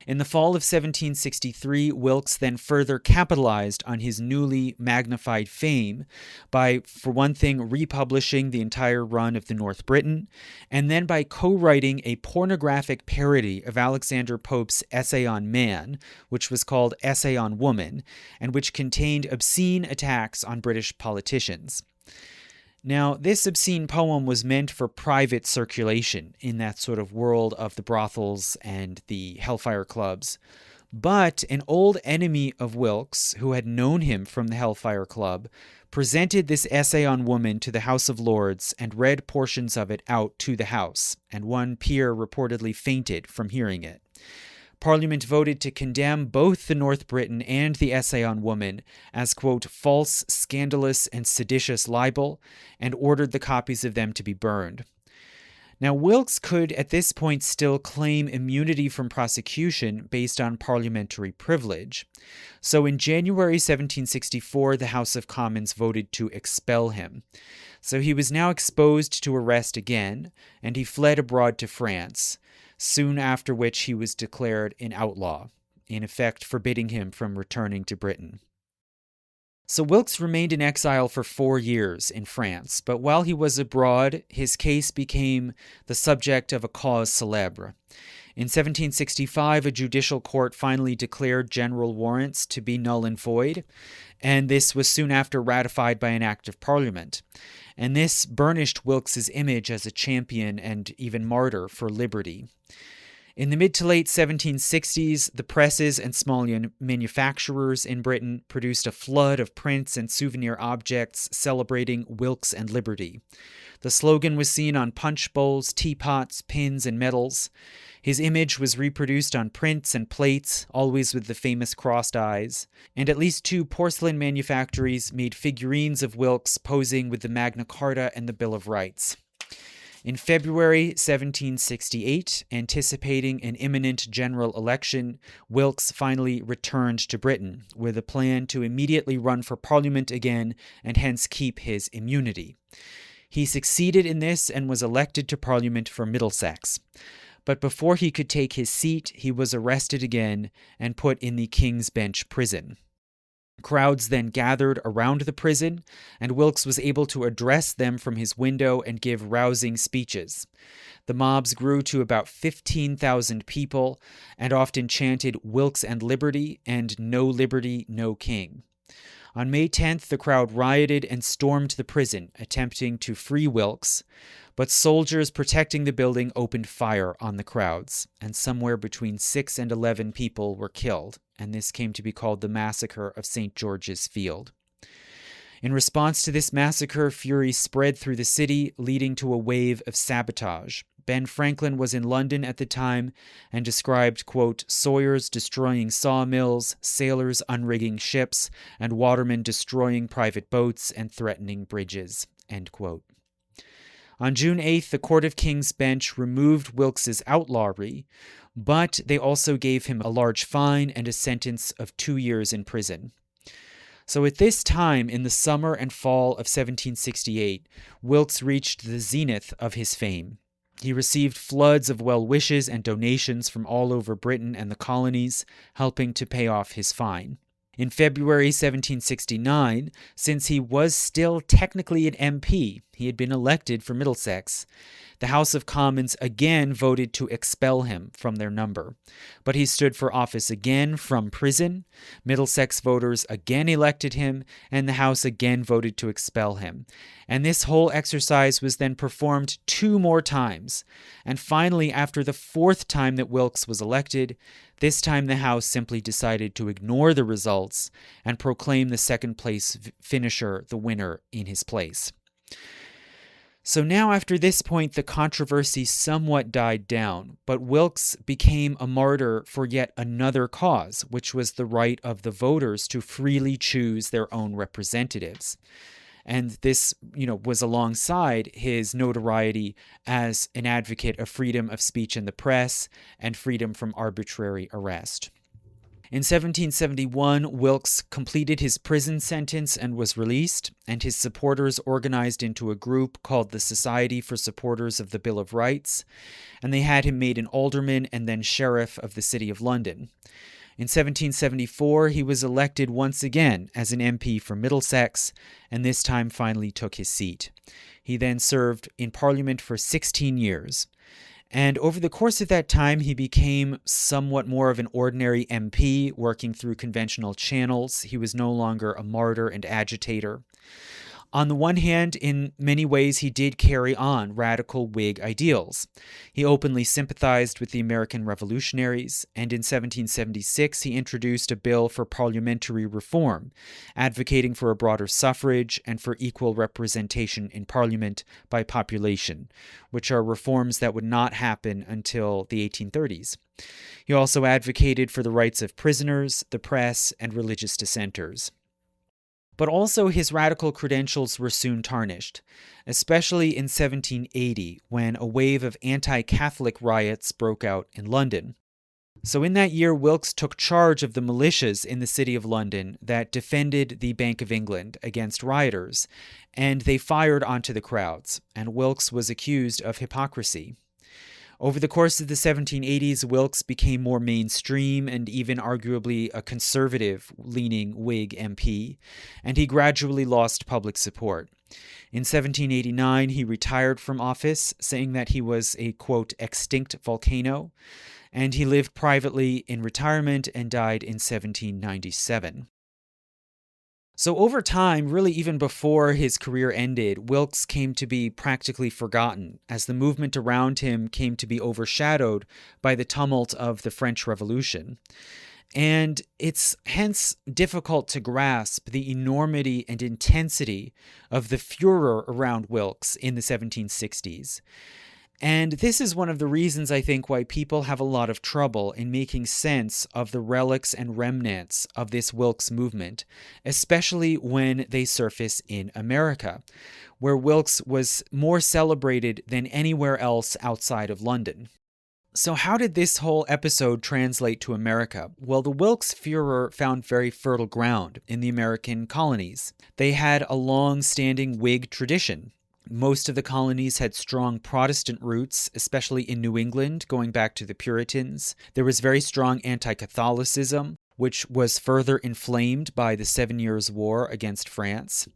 In the fall of 1763, Wilkes then further capitalized on his newly magnified fame by, for one thing, republishing the entire run of the North Briton, and then by co-writing a pornographic parody of Alexander Pope's Essay on Man, which was called Essay on Woman, and which contained obscene attacks on British politicians. Now, this obscene poem was meant for private circulation in that sort of world of the brothels and the hellfire clubs. But an old enemy of Wilkes, who had known him from the Hellfire Club, presented this essay on woman to the House of Lords and read portions of it out to the House, and one peer reportedly fainted from hearing it. Parliament voted to condemn both the North Briton and the Essay on Woman as, quote, false, scandalous, and seditious libel, and ordered the copies of them to be burned. Now, Wilkes could at this point still claim immunity from prosecution based on parliamentary privilege. So in January 1764, the House of Commons voted to expel him. So he was now exposed to arrest again, and he fled abroad to France, soon after which he was declared an outlaw, in effect forbidding him from returning to Britain. So Wilkes remained in exile for 4 years in France, but while he was abroad, his case became the subject of a cause célèbre. In 1765, a judicial court finally declared general warrants to be null and void, and this was soon after ratified by an act of Parliament. And this burnished Wilkes's image as a champion and even martyr for liberty. In the mid to late 1760s, the presses and small manufacturers in Britain produced a flood of prints and souvenir objects celebrating Wilkes and Liberty. The slogan was seen on punch bowls, teapots, pins, and medals. His image was reproduced on prints and plates, always with the famous crossed eyes, and at least 2 porcelain manufactories made figurines of Wilkes posing with the Magna Carta and the Bill of Rights. In February 1768, anticipating an imminent general election, Wilkes finally returned to Britain with a plan to immediately run for Parliament again and hence keep his immunity. He succeeded in this and was elected to Parliament for Middlesex. But before he could take his seat, he was arrested again and put in the King's Bench prison. Crowds then gathered around the prison, and Wilkes was able to address them from his window and give rousing speeches. The mobs grew to about 15,000 people and often chanted "Wilkes and Liberty" and "No Liberty, no King." On May 10th, the crowd rioted and stormed the prison, attempting to free Wilkes, but soldiers protecting the building opened fire on the crowds, and somewhere between 6 and 11 people were killed, and this came to be called the Massacre of St. George's Field. In response to this massacre, fury spread through the city, leading to a wave of sabotage. Ben Franklin was in London at the time and described, quote, "sawyers destroying sawmills, sailors unrigging ships, and watermen destroying private boats and threatening bridges," end quote. On June 8th, the Court of King's Bench removed Wilkes's outlawry, but they also gave him a large fine and a sentence of 2 years in prison. So at this time, in the summer and fall of 1768, Wilkes reached the zenith of his fame. He received floods of well-wishes and donations from all over Britain and the colonies, helping to pay off his fine. In February 1769, since he was still technically an MP, he had been elected for Middlesex, the House of Commons again voted to expel him from their number. But he stood for office again from prison, Middlesex voters again elected him, and the House again voted to expel him. And this whole exercise was then performed 2 more times. And finally, after the 4th time that Wilkes was elected, this time the House simply decided to ignore the results and proclaim the second-place finisher the winner in his place. So now after this point, the controversy somewhat died down, but Wilkes became a martyr for yet another cause, which was the right of the voters to freely choose their own representatives. And this, was alongside his notoriety as an advocate of freedom of speech in the press and freedom from arbitrary arrest. In 1771, Wilkes completed his prison sentence and was released, and his supporters organized into a group called the Society for Supporters of the Bill of Rights, and they had him made an alderman and then sheriff of the City of London. In 1774, he was elected once again as an MP for Middlesex, and this time finally took his seat. He then served in Parliament for 16 years. And over the course of that time, he became somewhat more of an ordinary MP, working through conventional channels. He was no longer a martyr and agitator. On the one hand, in many ways, he did carry on radical Whig ideals. He openly sympathized with the American revolutionaries, and in 1776, he introduced a bill for parliamentary reform, advocating for a broader suffrage and for equal representation in Parliament by population, which are reforms that would not happen until the 1830s. He also advocated for the rights of prisoners, the press, and religious dissenters. But also his radical credentials were soon tarnished, especially in 1780 when a wave of anti-Catholic riots broke out in London. So in that year, Wilkes took charge of the militias in the City of London that defended the Bank of England against rioters, and they fired onto the crowds, and Wilkes was accused of hypocrisy. Over the course of the 1780s, Wilkes became more mainstream and even arguably a conservative-leaning Whig MP, and he gradually lost public support. In 1789, he retired from office, saying that he was a, quote, extinct volcano, and he lived privately in retirement and died in 1797. So over time, really even before his career ended, Wilkes came to be practically forgotten as the movement around him came to be overshadowed by the tumult of the French Revolution. And it's hence difficult to grasp the enormity and intensity of the furor around Wilkes in the 1760s. And this is one of the reasons, I think, why people have a lot of trouble in making sense of the relics and remnants of this Wilkes movement, especially when they surface in America, where Wilkes was more celebrated than anywhere else outside of London. So how did this whole episode translate to America? Well, the Wilkes furor found very fertile ground in the American colonies. They had a long-standing Whig tradition. Most of the colonies had strong Protestant roots, especially in New England, going back to the Puritans. There was very strong anti-Catholicism, which was further inflamed by the 7 Years' War against France.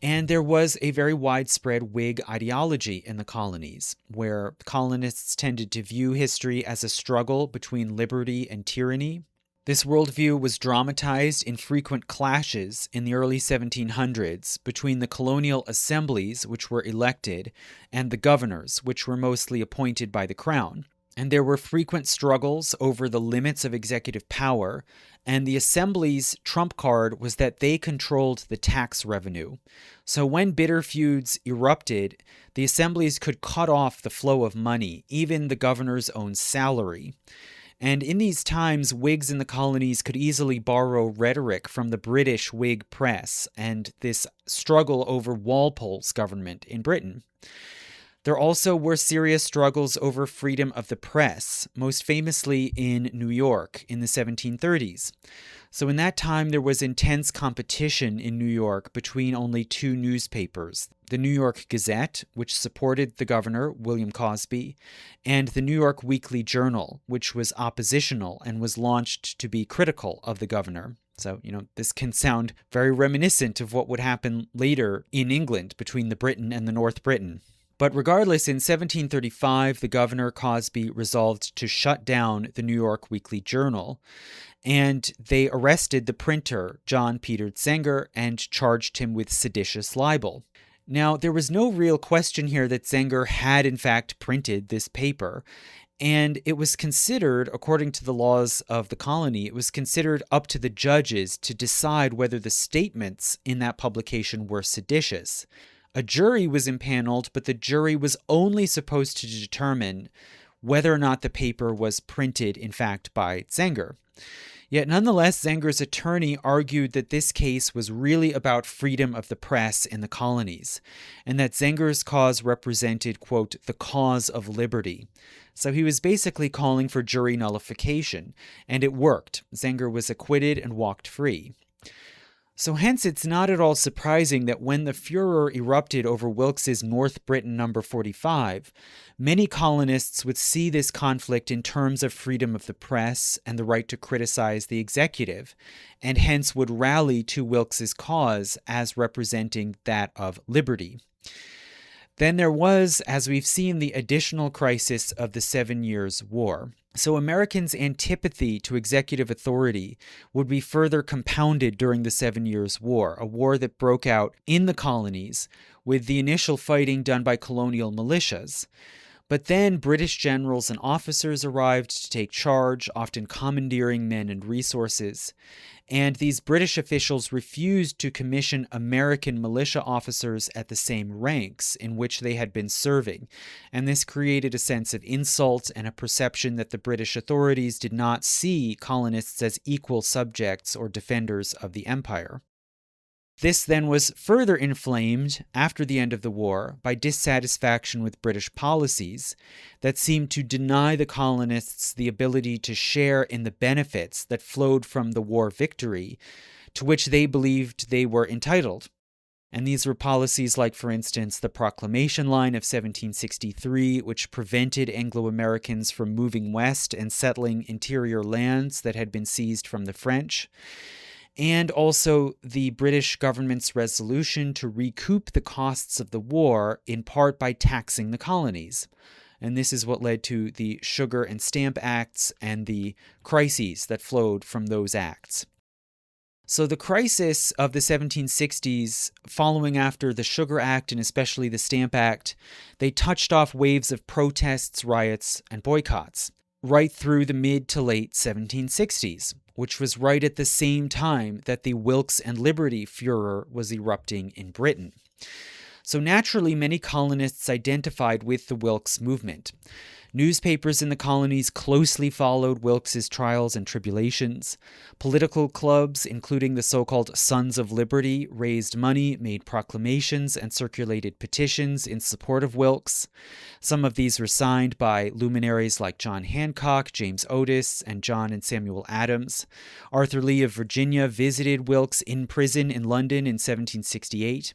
And there was a very widespread Whig ideology in the colonies, where colonists tended to view history as a struggle between liberty and tyranny. This worldview was dramatized in frequent clashes in the early 1700s between the colonial assemblies, which were elected, and the governors, which were mostly appointed by the crown. And there were frequent struggles over the limits of executive power, and the assembly's trump card was that they controlled the tax revenue. So when bitter feuds erupted, the assemblies could cut off the flow of money, even the governor's own salary. And in these times, Whigs in the colonies could easily borrow rhetoric from the British Whig press and this struggle over Walpole's government in Britain. There also were serious struggles over freedom of the press, most famously in New York in the 1730s. So in that time, there was intense competition in New York between only two newspapers, the New York Gazette, which supported the governor, William Cosby, and the New York Weekly Journal, which was oppositional and was launched to be critical of the governor. So, this can sound very reminiscent of what would happen later in England between the Briton and the North Briton. But regardless, in 1735, the governor, Cosby, resolved to shut down the New York Weekly Journal, and they arrested the printer, John Peter Zenger, and charged him with seditious libel. Now, there was no real question here that Zenger had in fact printed this paper, and it was considered, according to the laws of the colony, it was considered up to the judges to decide whether the statements in that publication were seditious. A jury was impaneled, but the jury was only supposed to determine whether or not the paper was printed, in fact, by Zenger. Yet nonetheless, Zenger's attorney argued that this case was really about freedom of the press in the colonies, and that Zenger's cause represented, quote, the cause of liberty. So he was basically calling for jury nullification, and it worked. Zenger was acquitted and walked free. So hence, it's not at all surprising that when the furor erupted over Wilkes's North Britain number 45, many colonists would see this conflict in terms of freedom of the press and the right to criticize the executive, and hence would rally to Wilkes's cause as representing that of liberty. Then there was, as we've seen, the additional crisis of the 7 Years' War. So Americans' antipathy to executive authority would be further compounded during the 7 Years' War, a war that broke out in the colonies with the initial fighting done by colonial militias. But then British generals and officers arrived to take charge, often commandeering men and resources. And these British officials refused to commission American militia officers at the same ranks in which they had been serving. And this created a sense of insult and a perception that the British authorities did not see colonists as equal subjects or defenders of the empire. This then was further inflamed after the end of the war by dissatisfaction with British policies that seemed to deny the colonists the ability to share in the benefits that flowed from the war victory to which they believed they were entitled. And these were policies like, for instance, the Proclamation Line of 1763, which prevented Anglo-Americans from moving west and settling interior lands that had been seized from the French, and also the British government's resolution to recoup the costs of the war, in part by taxing the colonies. And this is what led to the Sugar and Stamp Acts and the crises that flowed from those acts. So the crisis of the 1760s, following after the Sugar Act and especially the Stamp Act, they touched off waves of protests, riots, and boycotts right through the mid to late 1760s, which was right at the same time that the Wilkes and Liberty furor was erupting in Britain. So naturally, many colonists identified with the Wilkes movement. Newspapers in the colonies closely followed Wilkes's trials and tribulations. Political clubs, including the so-called Sons of Liberty, raised money, made proclamations, and circulated petitions in support of Wilkes. Some of these were signed by luminaries like John Hancock, James Otis, and John and Samuel Adams. Arthur Lee of Virginia visited Wilkes in prison in London in 1768.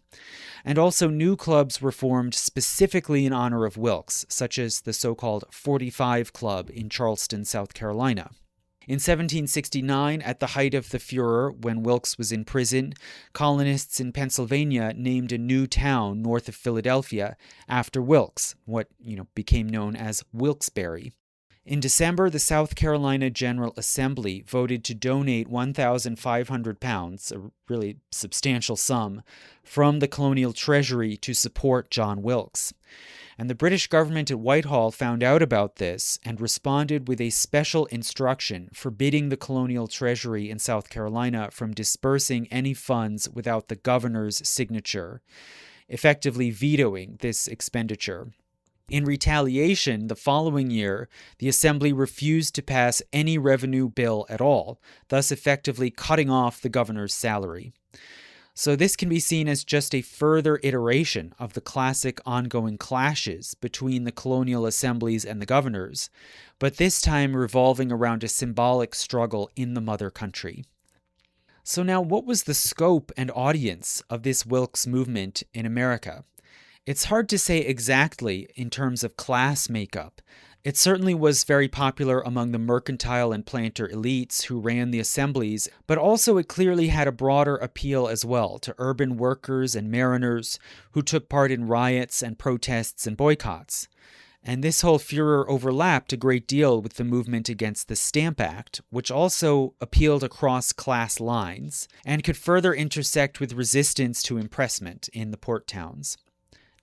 And also new clubs were formed specifically in honor of Wilkes, such as the so-called 45 Club in Charleston, South Carolina. In 1769, at the height of the furor, when Wilkes was in prison, colonists in Pennsylvania named a new town north of Philadelphia after Wilkes, what became known as Wilkes-Barre. In December, the South Carolina General Assembly voted to donate £1,500, a really substantial sum, from the colonial treasury to support John Wilkes. And the British government at Whitehall found out about this and responded with a special instruction forbidding the colonial treasury in South Carolina from dispersing any funds without the governor's signature, effectively vetoing this expenditure. In retaliation, the following year, the Assembly refused to pass any revenue bill at all, thus effectively cutting off the governor's salary. So this can be seen as just a further iteration of the classic ongoing clashes between the colonial assemblies and the governors, but this time revolving around a symbolic struggle in the mother country. So now, what was the scope and audience of this Wilkes movement in America? It's hard to say exactly in terms of class makeup. It certainly was very popular among the mercantile and planter elites who ran the assemblies, but also it clearly had a broader appeal as well to urban workers and mariners who took part in riots and protests and boycotts. And this whole furor overlapped a great deal with the movement against the Stamp Act, which also appealed across class lines and could further intersect with resistance to impressment in the port towns.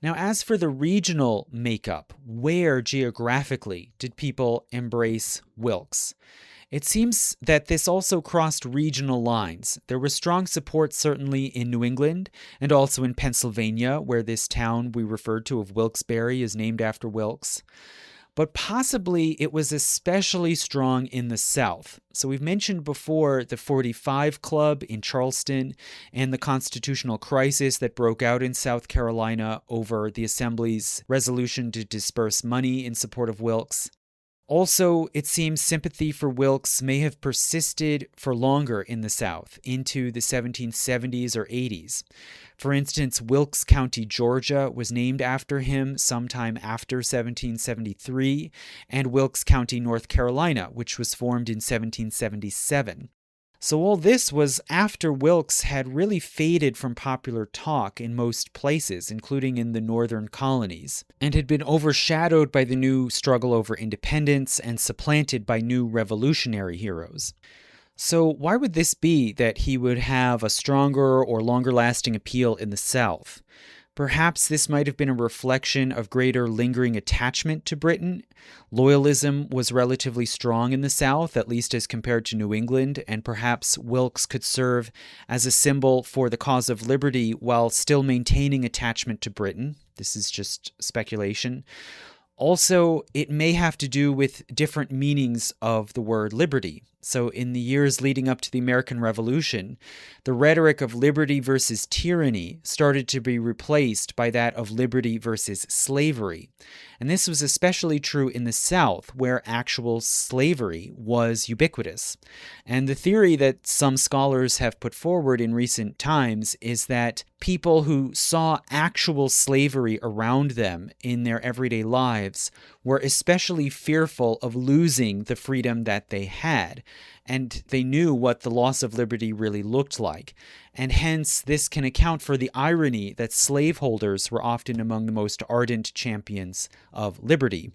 Now, as for the regional makeup, where geographically did people embrace Wilkes? It seems that this also crossed regional lines. There was strong support certainly in New England and also in Pennsylvania, where this town we referred to of Wilkes-Barre is named after Wilkes. But possibly it was especially strong in the South. So we've mentioned before the 45 Club in Charleston and the constitutional crisis that broke out in South Carolina over the Assembly's resolution to disperse money in support of Wilkes. Also, it seems sympathy for Wilkes may have persisted for longer in the South, into the 1770s or 80s. For instance, Wilkes County, Georgia, was named after him sometime after 1773, and Wilkes County, North Carolina, which was formed in 1777. So all this was after Wilkes had really faded from popular talk in most places, including in the northern colonies, and had been overshadowed by the new struggle over independence and supplanted by new revolutionary heroes. So why would this be that he would have a stronger or longer-lasting appeal in the South? Perhaps this might have been a reflection of greater lingering attachment to Britain. Loyalism was relatively strong in the South, at least as compared to New England, and perhaps Wilkes could serve as a symbol for the cause of liberty while still maintaining attachment to Britain. This is just speculation. Also, it may have to do with different meanings of the word liberty. So in the years leading up to the American Revolution, the rhetoric of liberty versus tyranny started to be replaced by that of liberty versus slavery. And this was especially true in the South, where actual slavery was ubiquitous. And the theory that some scholars have put forward in recent times is that people who saw actual slavery around them in their everyday lives were especially fearful of losing the freedom that they had, and they knew what the loss of liberty really looked like. And hence, this can account for the irony that slaveholders were often among the most ardent champions of liberty.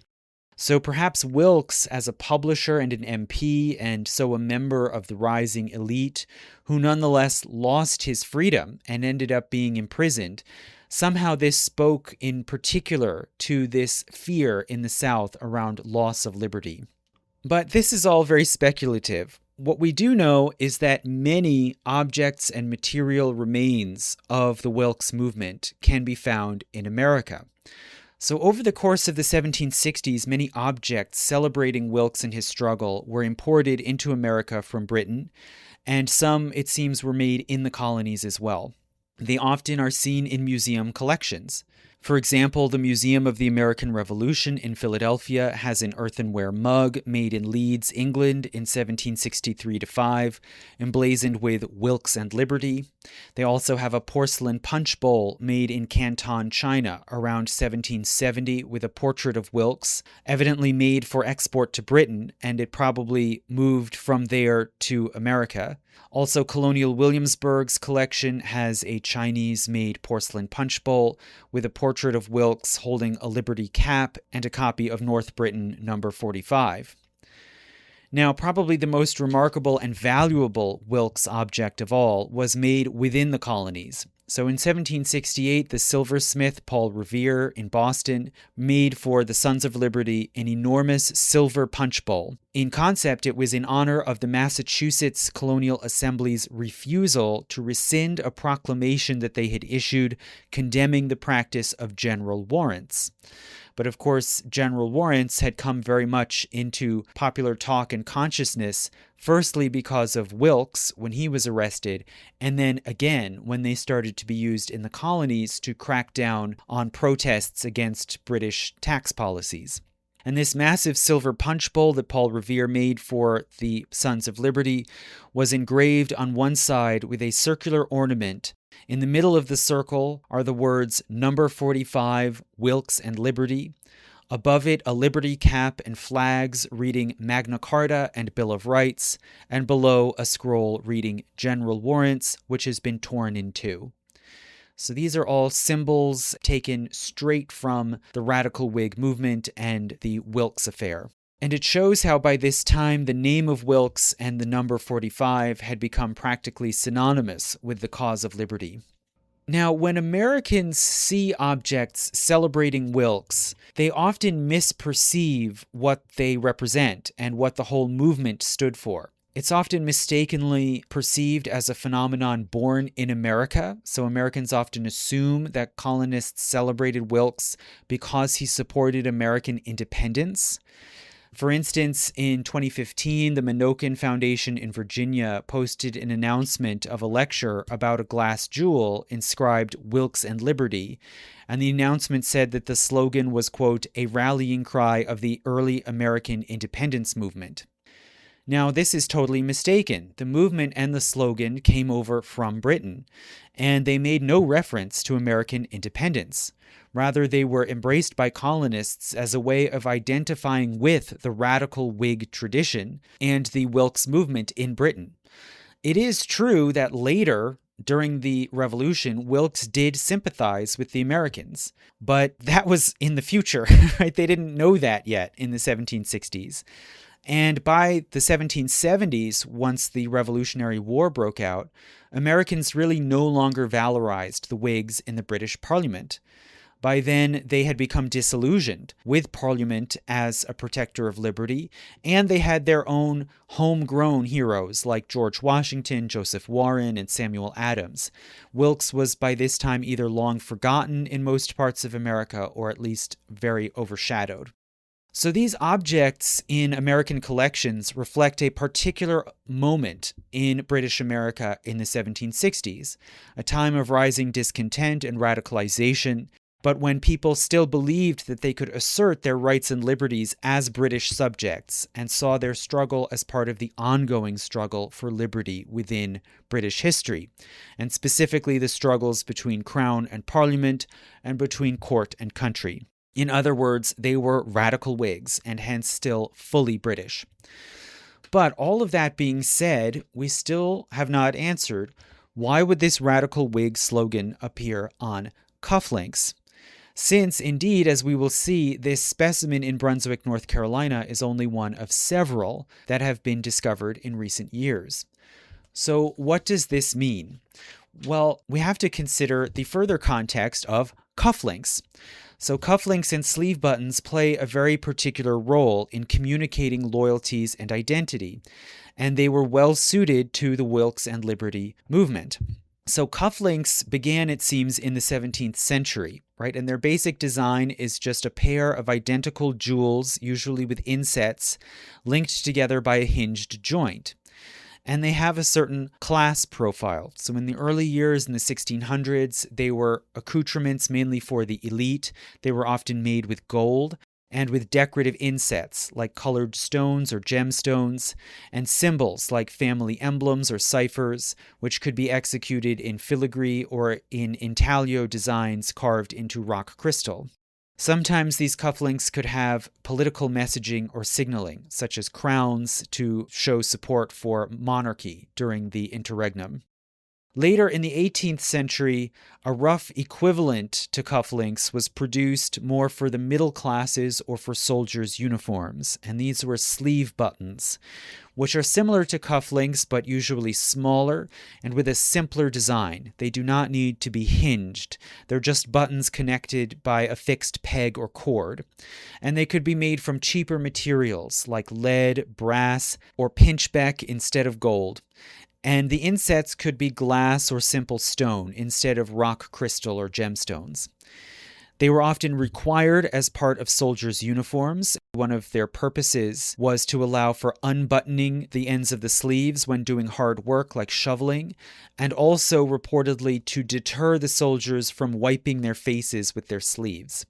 So perhaps Wilkes, as a publisher and an MP, and so a member of the rising elite, who nonetheless lost his freedom and ended up being imprisoned, somehow this spoke in particular to this fear in the South around loss of liberty. But this is all very speculative. What we do know is that many objects and material remains of the Wilkes movement can be found in America. So over the course of the 1760s, many objects celebrating Wilkes and his struggle were imported into America from Britain, and some, it seems, were made in the colonies as well. They often are seen in museum collections. For example, the Museum of the American Revolution in Philadelphia has an earthenware mug made in Leeds, England in 1763-5, emblazoned with Wilkes and Liberty. They also have a porcelain punch bowl made in Canton, China around 1770 with a portrait of Wilkes, evidently made for export to Britain, and it probably moved from there to America. Also, Colonial Williamsburg's collection has a Chinese-made porcelain punch bowl with a portrait of Wilkes holding a Liberty cap and a copy of North Britain number 45. Now, probably the most remarkable and valuable Wilkes object of all was made within the colonies. So in 1768, the silversmith Paul Revere in Boston made for the Sons of Liberty an enormous silver punch bowl. In concept, it was in honor of the Massachusetts Colonial Assembly's refusal to rescind a proclamation that they had issued condemning the practice of general warrants. But of course, general warrants had come very much into popular talk and consciousness, firstly because of Wilkes when he was arrested, and then again when they started to be used in the colonies to crack down on protests against British tax policies. And this massive silver punch bowl that Paul Revere made for the Sons of Liberty was engraved on one side with a circular ornament. In the middle of the circle are the words number 45, Wilkes and Liberty. Above it, a Liberty cap and flags reading Magna Carta and Bill of Rights, and below a scroll reading General Warrants, which has been torn in two. So these are all symbols taken straight from the radical Whig movement and the Wilkes affair. And it shows how by this time the name of Wilkes and the number 45 had become practically synonymous with the cause of liberty. Now, when Americans see objects celebrating Wilkes, they often misperceive what they represent and what the whole movement stood for. It's often mistakenly perceived as a phenomenon born in America, so Americans often assume that colonists celebrated Wilkes because he supported American independence. For instance, in 2015, the Menokin Foundation in Virginia posted an announcement of a lecture about a glass jewel inscribed Wilkes and Liberty, and the announcement said that the slogan was, quote, a rallying cry of the early American independence movement. Now, this is totally mistaken. The movement and the slogan came over from Britain, and they made no reference to American independence. Rather, they were embraced by colonists as a way of identifying with the radical Whig tradition and the Wilkes movement in Britain. It is true that later, during the Revolution, Wilkes did sympathize with the Americans, but that was in the future, right? They didn't know that yet in the 1760s. And by the 1770s, once the Revolutionary War broke out, Americans really no longer valorized the Whigs in the British Parliament. By then, they had become disillusioned with Parliament as a protector of liberty, and they had their own homegrown heroes like George Washington, Joseph Warren, and Samuel Adams. Wilkes was by this time either long forgotten in most parts of America or at least very overshadowed. So these objects in American collections reflect a particular moment in British America in the 1760s, a time of rising discontent and radicalization, but when people still believed that they could assert their rights and liberties as British subjects and saw their struggle as part of the ongoing struggle for liberty within British history, and specifically the struggles between Crown and Parliament and between court and country. In other words, they were radical Whigs and hence still fully British. But all of that being said, we still have not answered why would this radical Whig slogan appear on cufflinks? Since, indeed, as we will see, this specimen in Brunswick, North Carolina is only one of several that have been discovered in recent years. So what does this mean? Well, we have to consider the further context of cufflinks. So cufflinks and sleeve buttons play a very particular role in communicating loyalties and identity, and they were well suited to the Wilkes and Liberty movement. So cufflinks began, it seems, in the 17th century, right? And their basic design is just a pair of identical jewels, usually with insets, linked together by a hinged joint. And they have a certain class profile. So in the early years in the 1600s, they were accoutrements mainly for the elite. They were often made with gold and with decorative insets like colored stones or gemstones, and symbols like family emblems or ciphers, which could be executed in filigree or in intaglio designs carved into rock crystal. Sometimes these cufflinks could have political messaging or signaling, such as crowns to show support for monarchy during the interregnum. Later in the 18th century, a rough equivalent to cufflinks was produced more for the middle classes or for soldiers' uniforms, and these were sleeve buttons, which are similar to cufflinks but usually smaller and with a simpler design. They do not need to be hinged. They're just buttons connected by a fixed peg or cord, and they could be made from cheaper materials like lead, brass, or pinchbeck instead of gold. And the insets could be glass or simple stone instead of rock crystal or gemstones. They were often required as part of soldiers' uniforms. One of their purposes was to allow for unbuttoning the ends of the sleeves when doing hard work like shoveling, and also reportedly to deter the soldiers from wiping their faces with their sleeves.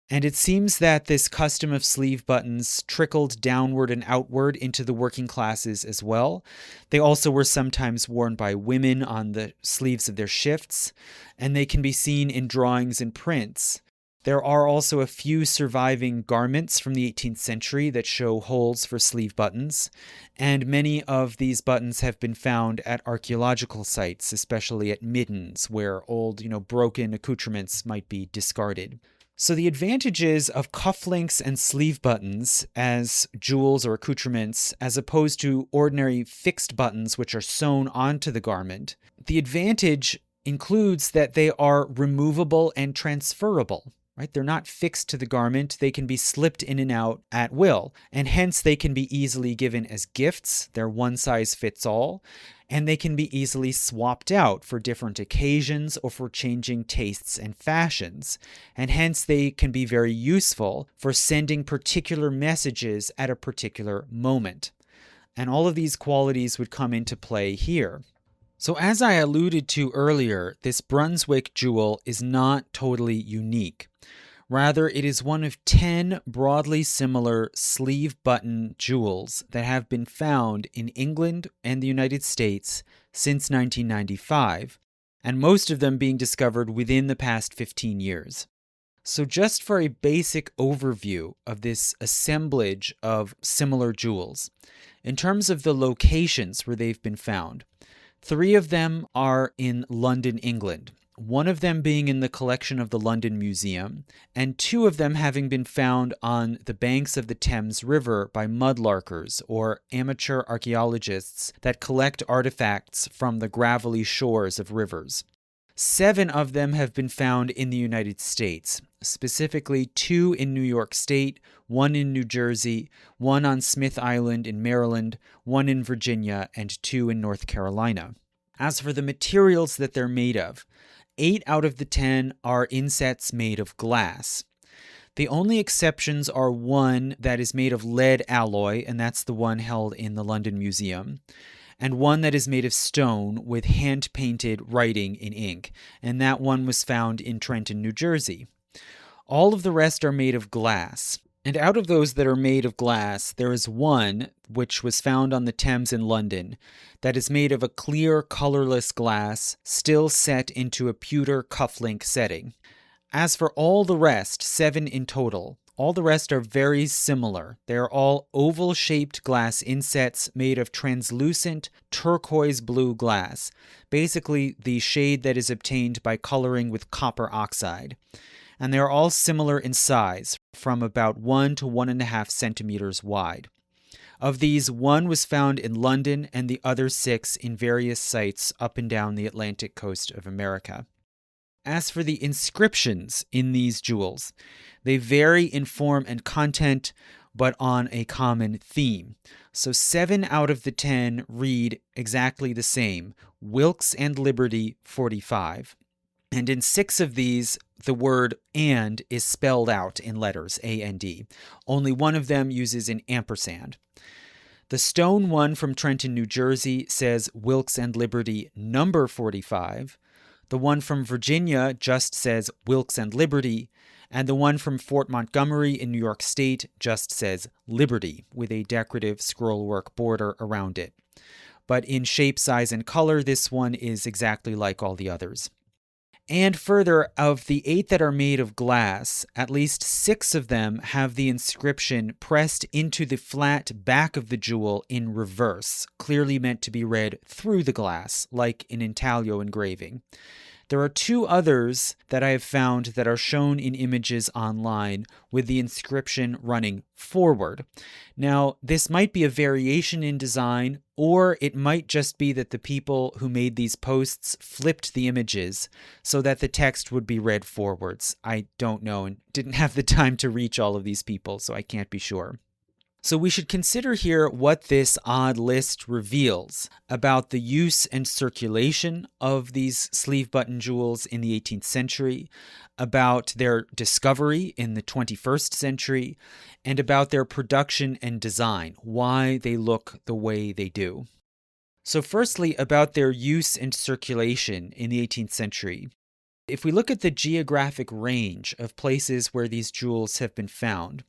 And it seems that this custom of sleeve buttons trickled downward and outward into the working classes as well. They also were sometimes worn by women on the sleeves of their shifts, and they can be seen in drawings and prints. There are also a few surviving garments from the 18th century that show holes for sleeve buttons, and many of these buttons have been found at archaeological sites, especially at middens, where old, broken accoutrements might be discarded. So the advantages of cufflinks and sleeve buttons as jewels or accoutrements, as opposed to ordinary fixed buttons which are sewn onto the garment, the advantage includes that they are removable and transferable. Right? They're not fixed to the garment. They can be slipped in and out at will, and hence they can be easily given as gifts. They're one size fits all, and they can be easily swapped out for different occasions or for changing tastes and fashions, and hence they can be very useful for sending particular messages at a particular moment. And all of these qualities would come into play here. So as I alluded to earlier, this Brunswick jewel is not totally unique. Rather, it is one of 10 broadly similar sleeve button jewels that have been found in England and the United States since 1995, and most of them being discovered within the past 15 years. So just for a basic overview of this assemblage of similar jewels, in terms of the locations where they've been found, 3 of them are in London, England, one of them being in the collection of the London Museum, and 2 of them having been found on the banks of the Thames River by mudlarkers, or amateur archaeologists that collect artifacts from the gravelly shores of rivers. 7 of them have been found in the United States, specifically 2 in New York State, 1 in New Jersey, 1 on Smith Island in Maryland, 1 in Virginia, and 2 in North Carolina. As for the materials that they're made of, 8 out of the 10 are insets made of glass. The only exceptions are 1 that is made of lead alloy, and that's the one held in the London Museum, and 1 that is made of stone with hand-painted writing in ink, and that one was found in Trenton, New Jersey. All of the rest are made of glass. And out of those that are made of glass, there is 1, which was found on the Thames in London, that is made of a clear, colorless glass, still set into a pewter cufflink setting. As for all the rest, 7 in total, all the rest are very similar. They are all oval-shaped glass insets made of translucent turquoise blue glass, basically the shade that is obtained by coloring with copper oxide. And they are all similar in size, from about 1 to 1.5 centimeters wide. Of these, 1 was found in London and the other 6 in various sites up and down the Atlantic coast of America. As for the inscriptions in these jewels, they vary in form and content, but on a common theme. So 7 out of the 10 read exactly the same: Wilkes and Liberty 45. And in 6 of these, the word "and" is spelled out in letters, A-N-D. Only one of them uses an ampersand. The stone one from Trenton, New Jersey says Wilkes and Liberty number 45. The one from Virginia just says Wilkes and Liberty. And the one from Fort Montgomery in New York State just says Liberty, with a decorative scrollwork border around it. But in shape, size, and color, this one is exactly like all the others. And further, of the 8 that are made of glass, at least 6 of them have the inscription pressed into the flat back of the jewel in reverse, clearly meant to be read through the glass, like an intaglio engraving. There are 2 others that I have found that are shown in images online with the inscription running forward. Now, this might be a variation in design, or it might just be that the people who made these posts flipped the images so that the text would be read forwards. I don't know and didn't have the time to reach all of these people, so I can't be sure. So we should consider here what this odd list reveals about the use and circulation of these sleeve button jewels in the 18th century, about their discovery in the 21st century, and about their production and design, why they look the way they do. So firstly, about their use and circulation in the 18th century. If we look at the geographic range of places where these jewels have been found,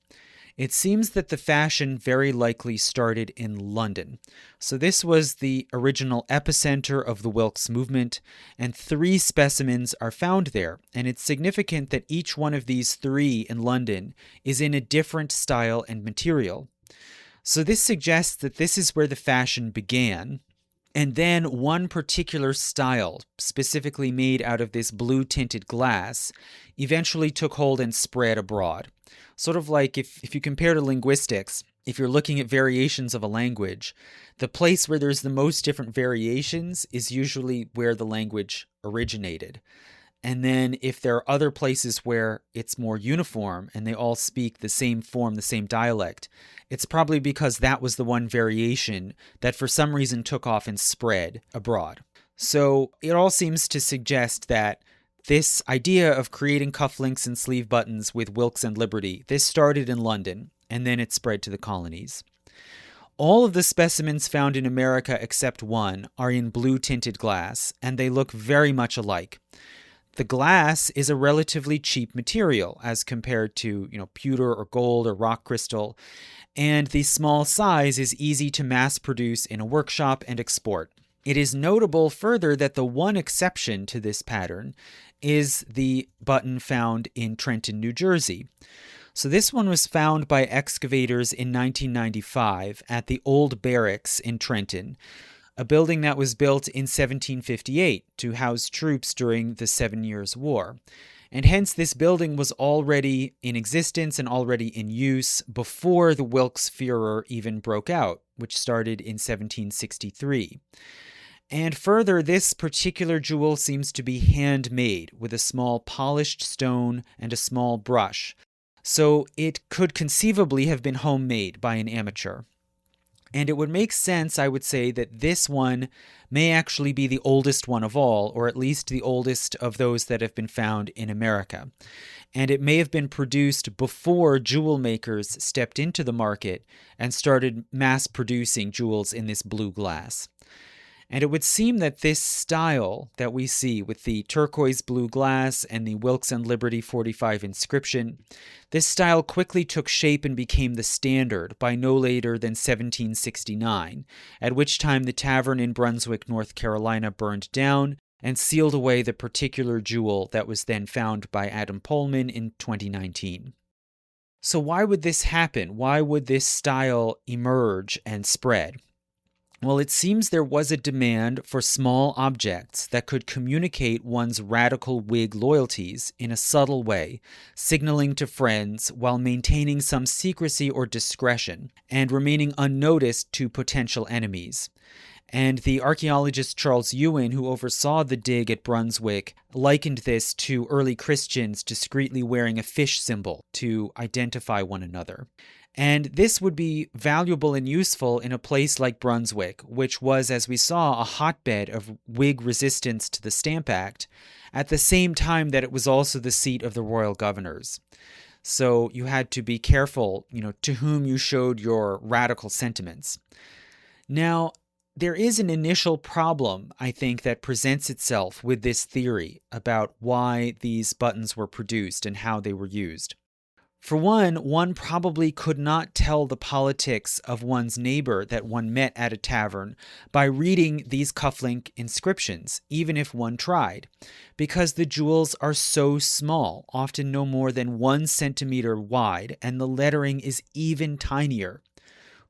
it seems that the fashion very likely started in London. So this was the original epicenter of the Wilkes movement, and 3 specimens are found there. And it's significant that each one of these 3 in London is in a different style and material. So this suggests that this is where the fashion began. And then one particular style, specifically made out of this blue-tinted glass, eventually took hold and spread abroad. Sort of like if you compare to linguistics, if you're looking at variations of a language, the place where there's the most different variations is usually where the language originated. And then if there are other places where it's more uniform and they all speak the same form, the same dialect, it's probably because that was the one variation that for some reason took off and spread abroad. So it all seems to suggest that this idea of creating cufflinks and sleeve buttons with Wilkes and Liberty, this started in London, and then it spread to the colonies. All of the specimens found in America except one are in blue-tinted glass, and they look very much alike. The glass is a relatively cheap material as compared to, pewter or gold or rock crystal, and the small size is easy to mass produce in a workshop and export. It is notable further that the one exception to this pattern is the button found in Trenton, New Jersey. So this one was found by excavators in 1995 at the Old Barracks in Trenton, a building that was built in 1758 to house troops during the 7 Years' War. And hence this building was already in existence and already in use before the Wilkes Furor even broke out, which started in 1763. And further, this particular jewel seems to be handmade with a small polished stone and a small brush. So it could conceivably have been homemade by an amateur. And it would make sense, I would say, that this one may actually be the oldest one of all, or at least the oldest of those that have been found in America. And it may have been produced before jewel makers stepped into the market and started mass producing jewels in this blue glass. And it would seem that this style that we see with the turquoise blue glass and the Wilkes and Liberty 45 inscription, this style quickly took shape and became the standard by no later than 1769, at which time the tavern in Brunswick, North Carolina burned down and sealed away the particular jewel that was then found by Adam Pohlman in 2019. So why would this happen? Why would this style emerge and spread? Well, it seems there was a demand for small objects that could communicate one's radical Whig loyalties in a subtle way, signaling to friends while maintaining some secrecy or discretion, and remaining unnoticed to potential enemies. And the archaeologist Charles Ewan, who oversaw the dig at Brunswick, likened this to early Christians discreetly wearing a fish symbol to identify one another. And this would be valuable and useful in a place like Brunswick, which was, as we saw, a hotbed of Whig resistance to the Stamp Act, at the same time that it was also the seat of the royal governors. So you had to be careful, to whom you showed your radical sentiments. Now, there is an initial problem, I think, that presents itself with this theory about why these buttons were produced and how they were used. For one probably could not tell the politics of one's neighbor that one met at a tavern by reading these cufflink inscriptions, even if one tried, because the jewels are so small, often no more than 1 centimeter wide, and the lettering is even tinier.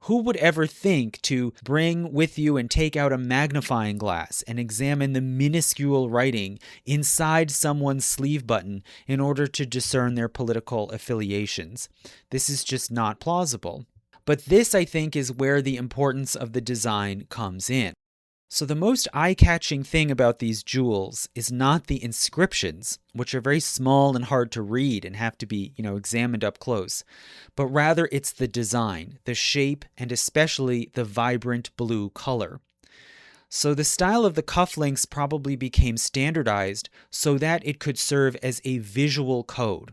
Who would ever think to bring with you and take out a magnifying glass and examine the minuscule writing inside someone's sleeve button in order to discern their political affiliations? This is just not plausible. But this, I think, is where the importance of the design comes in. So the most eye-catching thing about these jewels is not the inscriptions, which are very small and hard to read and have to be, examined up close, but rather it's the design, the shape, and especially the vibrant blue color. So the style of the cufflinks probably became standardized so that it could serve as a visual code.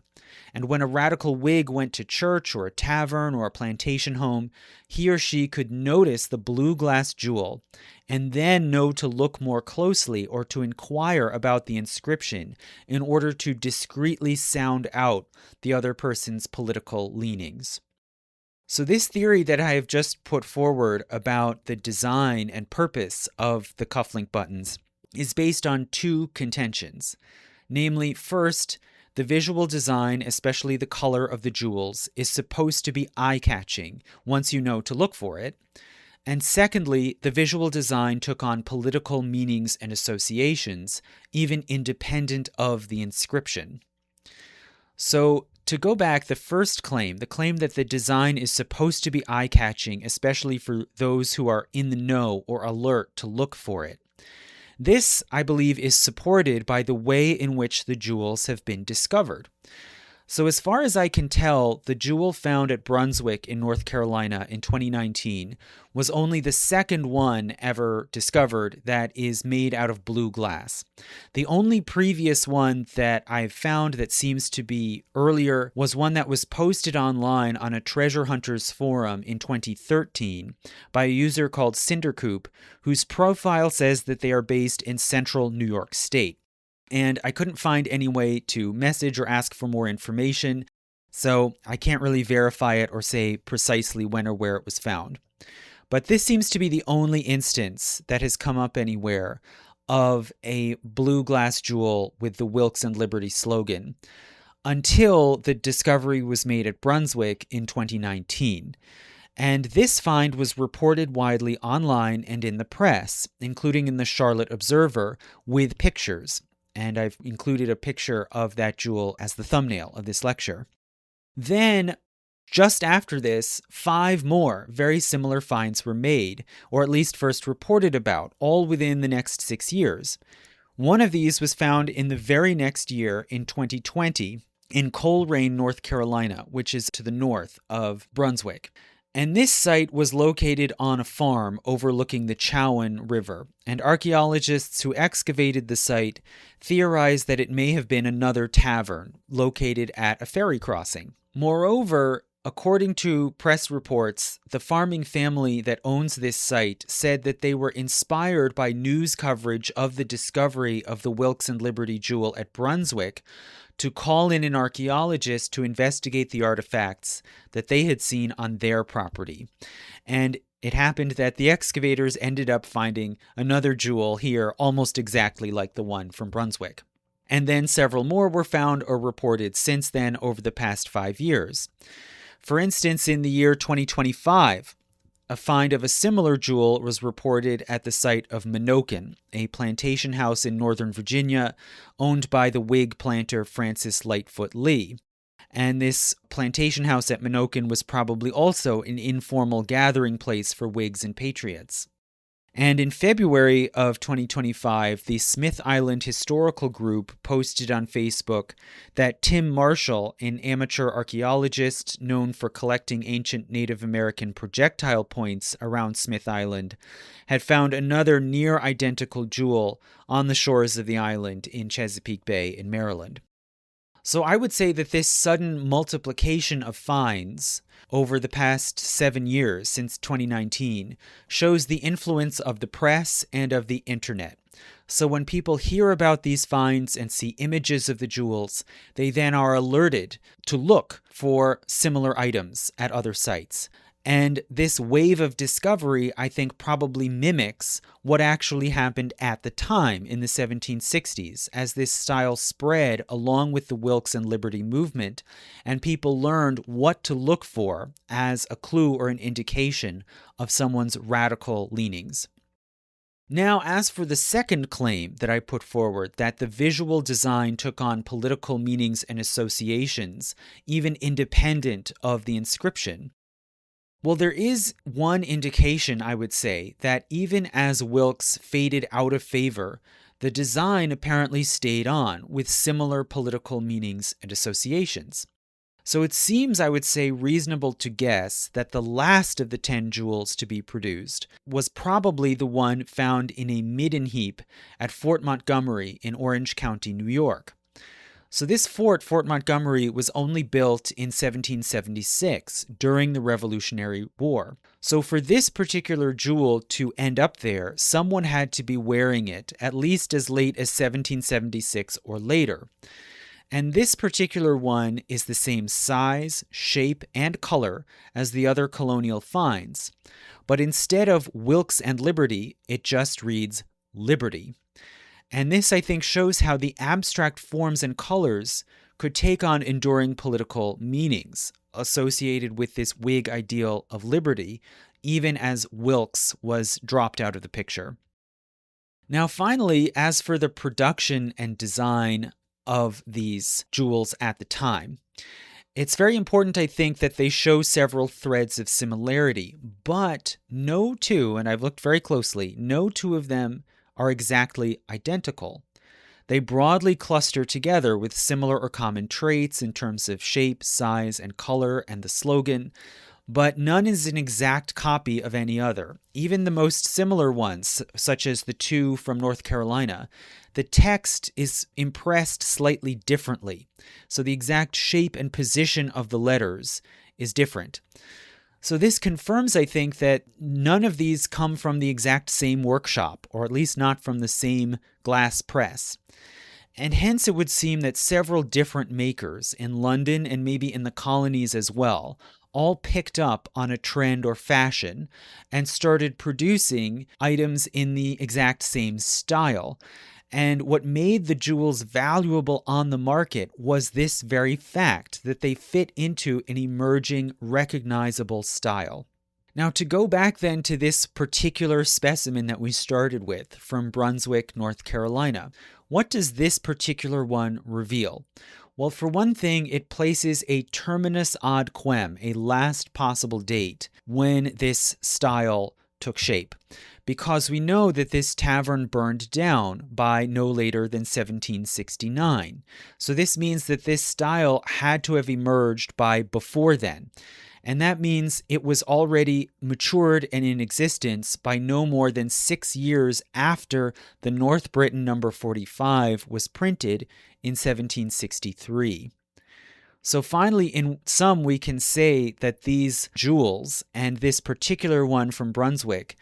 And when a radical Whig went to church or a tavern or a plantation home, he or she could notice the blue glass jewel and then know to look more closely or to inquire about the inscription in order to discreetly sound out the other person's political leanings. So this theory that I have just put forward about the design and purpose of the cufflink buttons is based on 2 contentions. Namely, first, the visual design, especially the color of the jewels, is supposed to be eye-catching once you know to look for it. And secondly, the visual design took on political meanings and associations, even independent of the inscription. So, to go back, the first claim, the claim that the design is supposed to be eye-catching, especially for those who are in the know or alert to look for it. This, I believe, is supported by the way in which the jewels have been discovered. So as far as I can tell, the jewel found at Brunswick in North Carolina in 2019 was only the second one ever discovered that is made out of blue glass. The only previous one that I've found that seems to be earlier was one that was posted online on a treasure hunters forum in 2013 by a user called Cindercoop, whose profile says that they are based in central New York State. And I couldn't find any way to message or ask for more information, so I can't really verify it or say precisely when or where it was found. But this seems to be the only instance that has come up anywhere of a blue glass jewel with the Wilkes and Liberty slogan, until the discovery was made at Brunswick in 2019. And this find was reported widely online and in the press, including in the Charlotte Observer, with pictures. And I've included a picture of that jewel as the thumbnail of this lecture. Then, just after this, 5 more very similar finds were made, or at least first reported about, all within the next 6 years. One of these was found in the very next year, in 2020, in Coleraine, North Carolina, which is to the north of Brunswick. And this site was located on a farm overlooking the Chowan River, and archaeologists who excavated the site theorized that it may have been another tavern located at a ferry crossing. Moreover, according to press reports, the farming family that owns this site said that they were inspired by news coverage of the discovery of the Wilkes and Liberty jewel at Brunswick to call in an archaeologist to investigate the artifacts that they had seen on their property. And it happened that the excavators ended up finding another jewel here almost exactly like the one from Brunswick. And then several more were found or reported since then over the past 5 years. For instance, in the year 2025, a find of a similar jewel was reported at the site of Menoken, a plantation house in Northern Virginia owned by the Whig planter Francis Lightfoot Lee. And this plantation house at Menoken was probably also an informal gathering place for Whigs and patriots. And in February of 2025, the Smith Island Historical Group posted on Facebook that Tim Marshall, an amateur archaeologist known for collecting ancient Native American projectile points around Smith Island, had found another near-identical jewel on the shores of the island in Chesapeake Bay in Maryland. So I would say that this sudden multiplication of finds over the past 7 years, since 2019, shows the influence of the press and of the internet. So when people hear about these finds and see images of the jewels, they then are alerted to look for similar items at other sites. And this wave of discovery, I think, probably mimics what actually happened at the time in the 1760s, as this style spread along with the Wilkes and Liberty movement, and people learned what to look for as a clue or an indication of someone's radical leanings. Now, as for the second claim that I put forward, that the visual design took on political meanings and associations, even independent of the inscription, well, there is one indication, I would say, that even as Wilkes faded out of favor, the design apparently stayed on with similar political meanings and associations. So it seems, I would say, reasonable to guess that the last of the 10 jewels to be produced was probably the one found in a midden heap at Fort Montgomery in Orange County, New York. So this fort, Fort Montgomery, was only built in 1776 during the Revolutionary War. So for this particular jewel to end up there, someone had to be wearing it at least as late as 1776 or later. And this particular one is the same size, shape, and color as the other colonial finds. But instead of Wilkes and Liberty, it just reads Liberty. And this, I think, shows how the abstract forms and colors could take on enduring political meanings associated with this Whig ideal of liberty, even as Wilkes was dropped out of the picture. Now, finally, as for the production and design of these jewels at the time, it's very important, I think, that they show several threads of similarity, but no two, and I've looked very closely, no two of them are exactly identical. They broadly cluster together with similar or common traits in terms of shape, size, and color, and the slogan, but none is an exact copy of any other. Even the most similar ones, such as the two from North Carolina, the text is impressed slightly differently, so the exact shape and position of the letters is different. So this confirms, I think, that none of these come from the exact same workshop, or at least not from the same glass press. And hence it would seem that several different makers in London and maybe in the colonies as well all picked up on a trend or fashion and started producing items in the exact same style. And what made the jewels valuable on the market was this very fact, that they fit into an emerging, recognizable style. Now, to go back then to this particular specimen that we started with from Brunswick, North Carolina, what does this particular one reveal? Well, for one thing, it places a terminus ad quem, a last possible date, when this style took shape, because we know that this tavern burned down by no later than 1769. So this means that this style had to have emerged by before then. And that means it was already matured and in existence by no more than 6 years after the North Britain number 45 was printed in 1763. So finally, in sum, we can say that these jewels, and this particular one from Brunswick,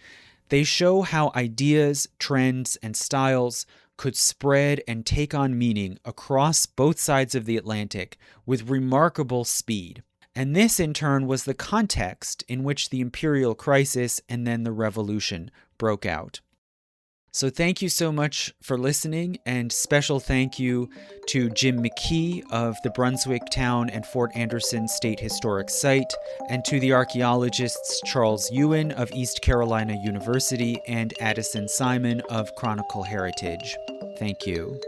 they show how ideas, trends, and styles could spread and take on meaning across both sides of the Atlantic with remarkable speed. And this, in turn, was the context in which the imperial crisis and then the revolution broke out. So thank you so much for listening, and special thank you to Jim McKee of the Brunswick Town and Fort Anderson State Historic Site, and to the archaeologists Charles Ewan of East Carolina University and Addison Simon of Chronicle Heritage. Thank you.